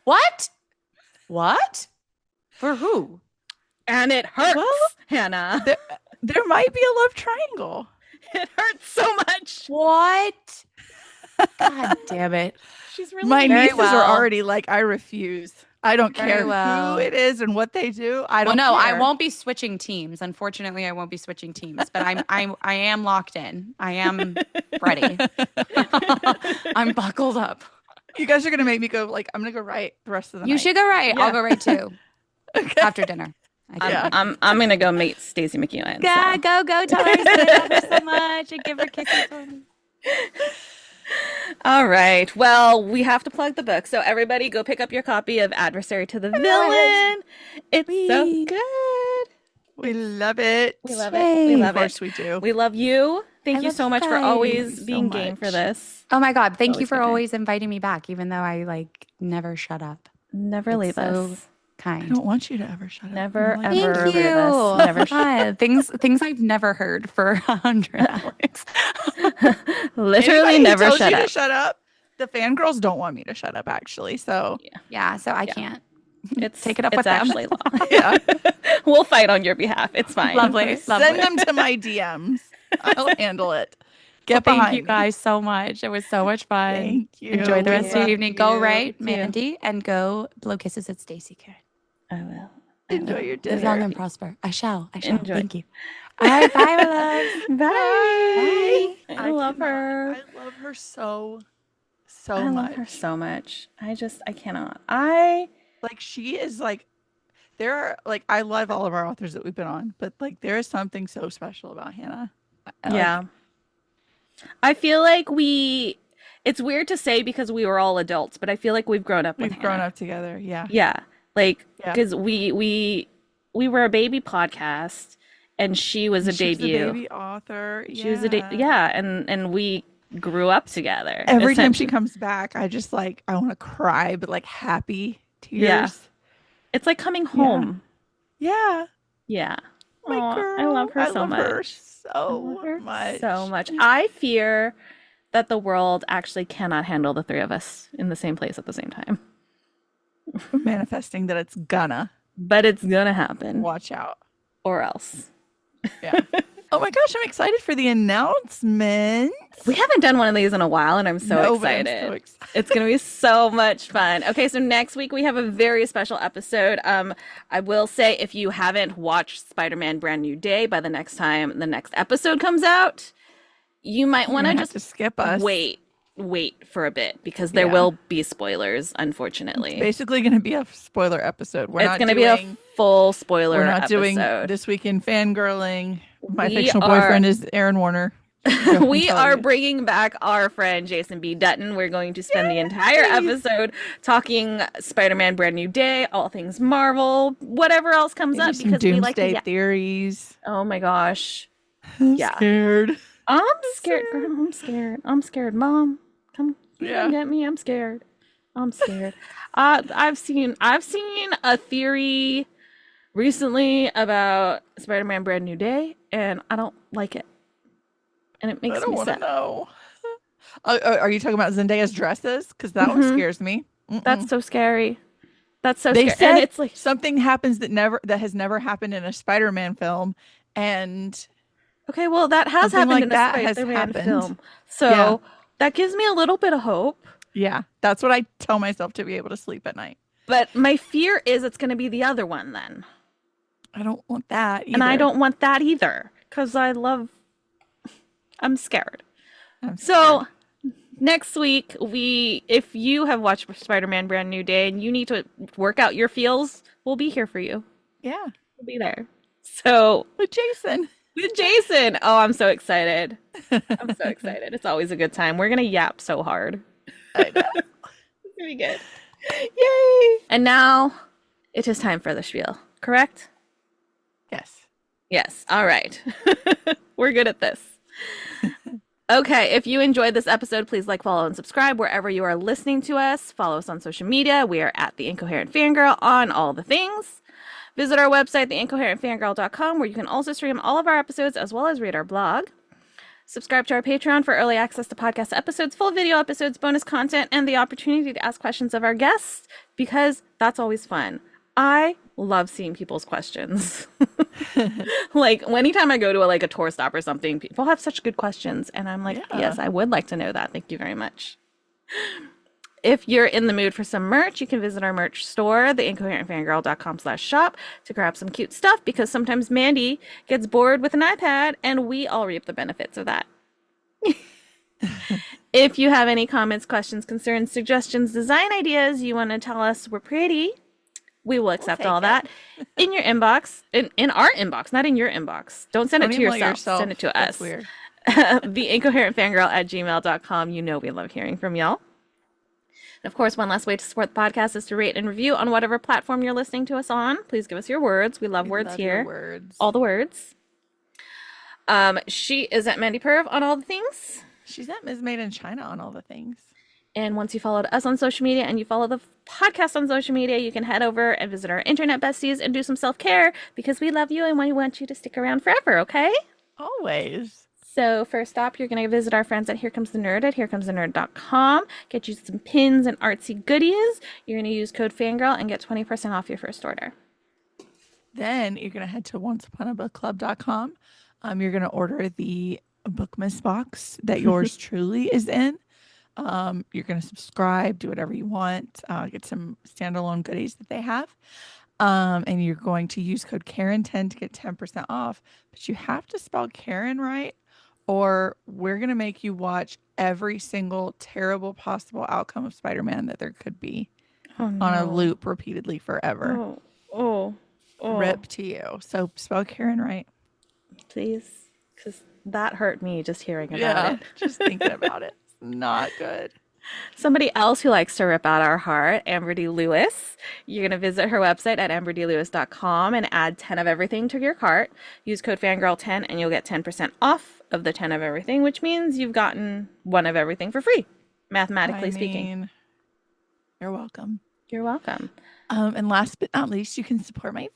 What? What? For who? And it hurts, Well, Hannah. There might be a love triangle. It hurts so much. What? God damn it. She's really My Very nieces well. are already like, I refuse. I don't Very care well. who it is and what they do. I Well, don't no, I care. won't be switching teams. Unfortunately, I won't be switching teams, but I am locked in. I am ready. I'm buckled up. You guys are gonna make me go like I'm gonna go right the rest of the You night. should go right. Yeah. I'll go right too. Okay. After dinner. Yeah. I'm gonna go meet Stacey McEwen. Yeah, so. go. Tell her I said I love her so much and give her kisses for me. All right. Well, we have to plug the book. So everybody go pick up your copy of Adversary to the Villain. It's so Whee! good. We love it. We love it. We Of love course it. we do. We love you. Thank I you love so you much for guys. always Thank you so being game for much. this. Oh my God. Thank you Always for good time. always inviting me back, even though I like never shut up. Never It's leave so us. I Kind. don't want you to ever shut up. Never, I'm like, ever. Thank leave you. us. Never God, things I've never heard for 100 hours. Literally Anybody who never tells shut you up. to shut up. The fangirls don't want me to shut up, actually. So Yeah, so I Yeah. can't. It's Take it up it's with them. actually long. yeah, We'll fight on your behalf. It's fine. Lovely. send them to my DMs. I'll handle it. Get Well, behind thank you me. guys so much. It was so much fun. Thank you. Enjoy the We rest of your love evening. Go you. right, You too. Mandy, and go blow kisses at Stacy Karen. I will. Enjoy your Live long dinner. and prosper. I shall. Enjoy. Thank you. All right, bye, my loves. Bye. Bye. I love her. I love her so I much. love her so much. I cannot. I Like she is like there are like I love all of our authors that we've been on, but like there is something so special about Hannah. Like, yeah. I feel like it's weird to say because we were all adults, but I feel like we've grown up with we've grown Hannah. up together. Yeah. Yeah. Like Yeah. because we were a baby podcast and she was a She was debut. a baby author. She was and we grew up together. Every time she essentially. comes back, I just like I want to cry, but like happy tears. Yeah. It's like coming home. Yeah. Yeah. My Aw, girl. I love her I so love much. her I so love her much. so much. I fear that the world actually cannot handle the three of us in the same place at the same time. Manifesting that it's gonna. But it's gonna happen. Watch out. Or else. Yeah. Oh my gosh, I'm excited for the announcement. We haven't done one of these in a while, and I'm so No, but I'm excited. so excited. It's gonna be so much fun. Okay, so next week we have a very special episode. I will say if you haven't watched Spider-Man Brand New Day by the next time the next episode comes out, you might want You're to gonna have just to skip us. wait for a bit because there Yeah. will be spoilers, unfortunately. Basically going to be a spoiler episode. We're It's not going to be doing, a full spoiler We're not episode. doing this week in fangirling. My We fictional are- boyfriend is Aaron Warner. We tell are you. bringing back our friend Jason B. Dutton. We're going to spend the entire episode talking Spider-Man Brand New Day, all things Marvel, whatever else comes Maybe up some because we like to. doomsday theories. Oh my gosh. I'm Yeah. scared. I'm scared, girl. I'm scared. I'm scared. Mom, come Yeah. get me. I'm scared. I'm scared. I've seen a theory recently about Spider-Man Brand New Day, and I don't like it. And it I makes don't me want to sad. know. Are you talking about Zendaya's dresses? Because that one Mhm. scares me. Mm-mm. That's so scary. That's so They scary. said And it's like, something happens that has never happened in a Spider-Man film, and okay, well, that has Something happened like in a that has Spider-Man happened. film. So Yeah. that gives me a little bit of hope. yeah, that's what I tell myself to be able to sleep at night. But my fear is it's going to be the other one then. I don't want that either. And I don't want that either because I'm scared. I'm So next week, if you have watched Spider-Man Brand New Day and you need to work out your feels, we'll be here for you. yeah, We'll be there. So with Jason. with Jason. Oh, I'm so excited. I'm so excited. It's always a good time. We're going to yap so hard. I know. It's going to be good. Yay. And now it is time for the spiel, correct? Yes. Yes. All right. We're good at this. Okay. If you enjoyed this episode, please like, follow, and subscribe wherever you are listening to us. Follow us on social media. We are at The Incoherent Fangirl on all the things. Visit our website, theincoherentfangirl.com, where you can also stream all of our episodes as well as read our blog. Subscribe to our Patreon for early access to podcast episodes, full video episodes, bonus content, and the opportunity to ask questions of our guests, because that's always fun. I love seeing people's questions. Like, anytime I go to a tour stop or something, people have such good questions, and I'm like, Yeah. yes, I would like to know that. Thank you very much. If you're in the mood for some merch, you can visit our merch store, theincoherentfangirl.com/shop, to grab some cute stuff, because sometimes Mandy gets bored with an iPad, and we all reap the benefits of that. If you have any comments, questions, concerns, suggestions, design ideas you want to tell us we're pretty, we will accept take all it. that in your inbox, in our inbox, not in your inbox. Don't send it to email yourself. Send it to That's us. weird. theincoherentfangirl@gmail.com. You know we love hearing from y'all. And of course, one last way to support the podcast is to rate and review on whatever platform you're listening to us on. Please give us your words. We love words Love here. your words. All the words. She is at Mandy Perv on all the things. She's at Ms. Made in China on all the things. And once you followed us on social media and you follow the podcast on social media, you can head over and visit our internet besties and do some self-care, because we love you and we want you to stick around forever, okay? Always. So first up, you're going to visit our friends at Here Comes the Nerd at herecomesthenerd.com. Get you some pins and artsy goodies. You're going to use code FANGIRL and get 20% off your first order. Then you're going to head to onceuponabookclub.com. You're going to order the Bookmas box that yours truly is in. You're going to subscribe, do whatever you want, get some standalone goodies that they have. And you're going to use code Karen10 to get 10% off. But you have to spell Karen right, or we're going to make you watch every single terrible possible outcome of Spider-Man that there could be on a loop repeatedly forever. Rip to you. So spell Karen right. Please, because that hurt me just hearing about it. Just thinking about it. It's not good. Somebody else who likes to rip out our heart, Amber D. Lewis. You're going to visit her website at amberdlewis.com and add 10 of everything to your cart. Use code FANGIRL10 and you'll get 10% off of the 10 of everything, which means you've gotten one of everything for free, mathematically speaking. You're welcome. You're welcome. And last but not least, you can support my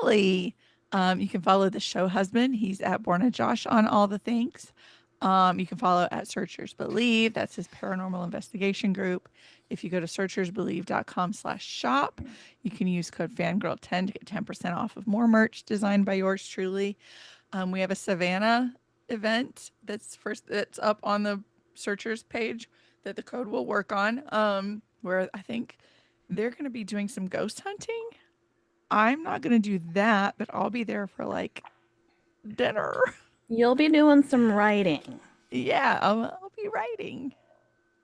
family. You can follow the show husband. He's at Borna Josh on all the things. You can follow at Searchers Believe. That's his paranormal investigation group. If you go to searchersbelieve.com/shop, you can use code FANGIRL10 to get 10% off of more merch designed by yours truly. We have a Savannah event that's up on the Searchers page that the code will work on, where I think they're going to be doing some ghost hunting. I'm not going to do that, but I'll be there for dinner. You'll be doing some writing. Yeah, I'll be writing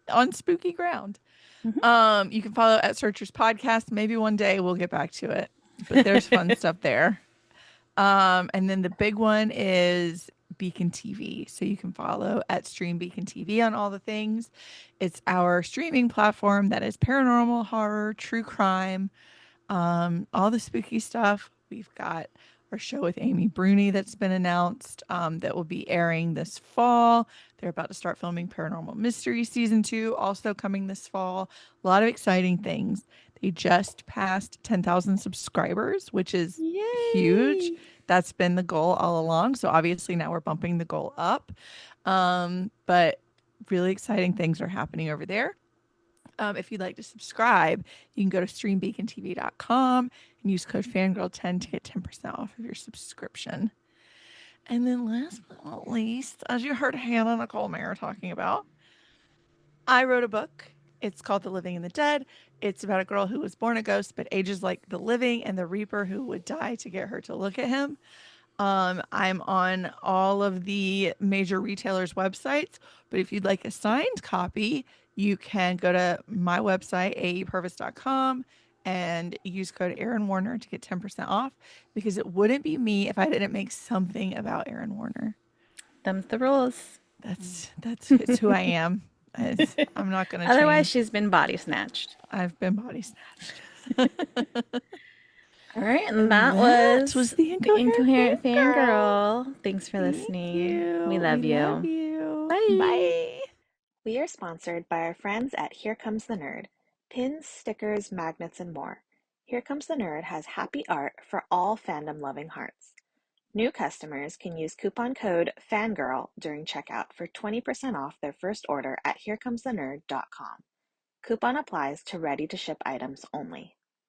on spooky ground. Mm-hmm. You can follow at Searchers Podcast. Maybe one day we'll get back to it, but there's fun stuff there. And then the big one is Beacon TV. So you can follow at Stream Beacon TV on all the things. It's our streaming platform that is paranormal, horror, true crime, all the spooky stuff. We've got our show with Amy Bruni that's been announced, that will be airing this fall. They're about to start filming Paranormal Mystery Season 2, also coming this fall. A lot of exciting things. They just passed 10,000 subscribers, which is huge. That's been the goal all along. So obviously now we're bumping the goal up. But really exciting things are happening over there. If you'd like to subscribe, you can go to streambeacontv.com and use code FANGIRL10 to get 10% off of your subscription. And then last but not least, as you heard Hannah Nicole Mayer talking about, I wrote a book. It's called The Living and the Dead. It's about a girl who was born a ghost but ages like the living and the reaper who would die to get her to look at him. I'm on all of the major retailers' websites, but if you'd like a signed copy, you can go to my website, aepurvis.com, and use code Aaron Warner to get 10% off, because it wouldn't be me if I didn't make something about Aaron Warner. Them's the rules. It's who I am. I'm not going to change. Otherwise, she's been body snatched. I've been body snatched. All right, and that was the Incoherent Fangirl. Thanks for listening. We love you. Bye. Bye. We are sponsored by our friends at Here Comes the Nerd. Pins, stickers, magnets, and more. Here Comes the Nerd has happy art for all fandom-loving hearts. New customers can use coupon code FANGIRL during checkout for 20% off their first order at HereComesTheNerd.com. Coupon applies to ready-to-ship items only.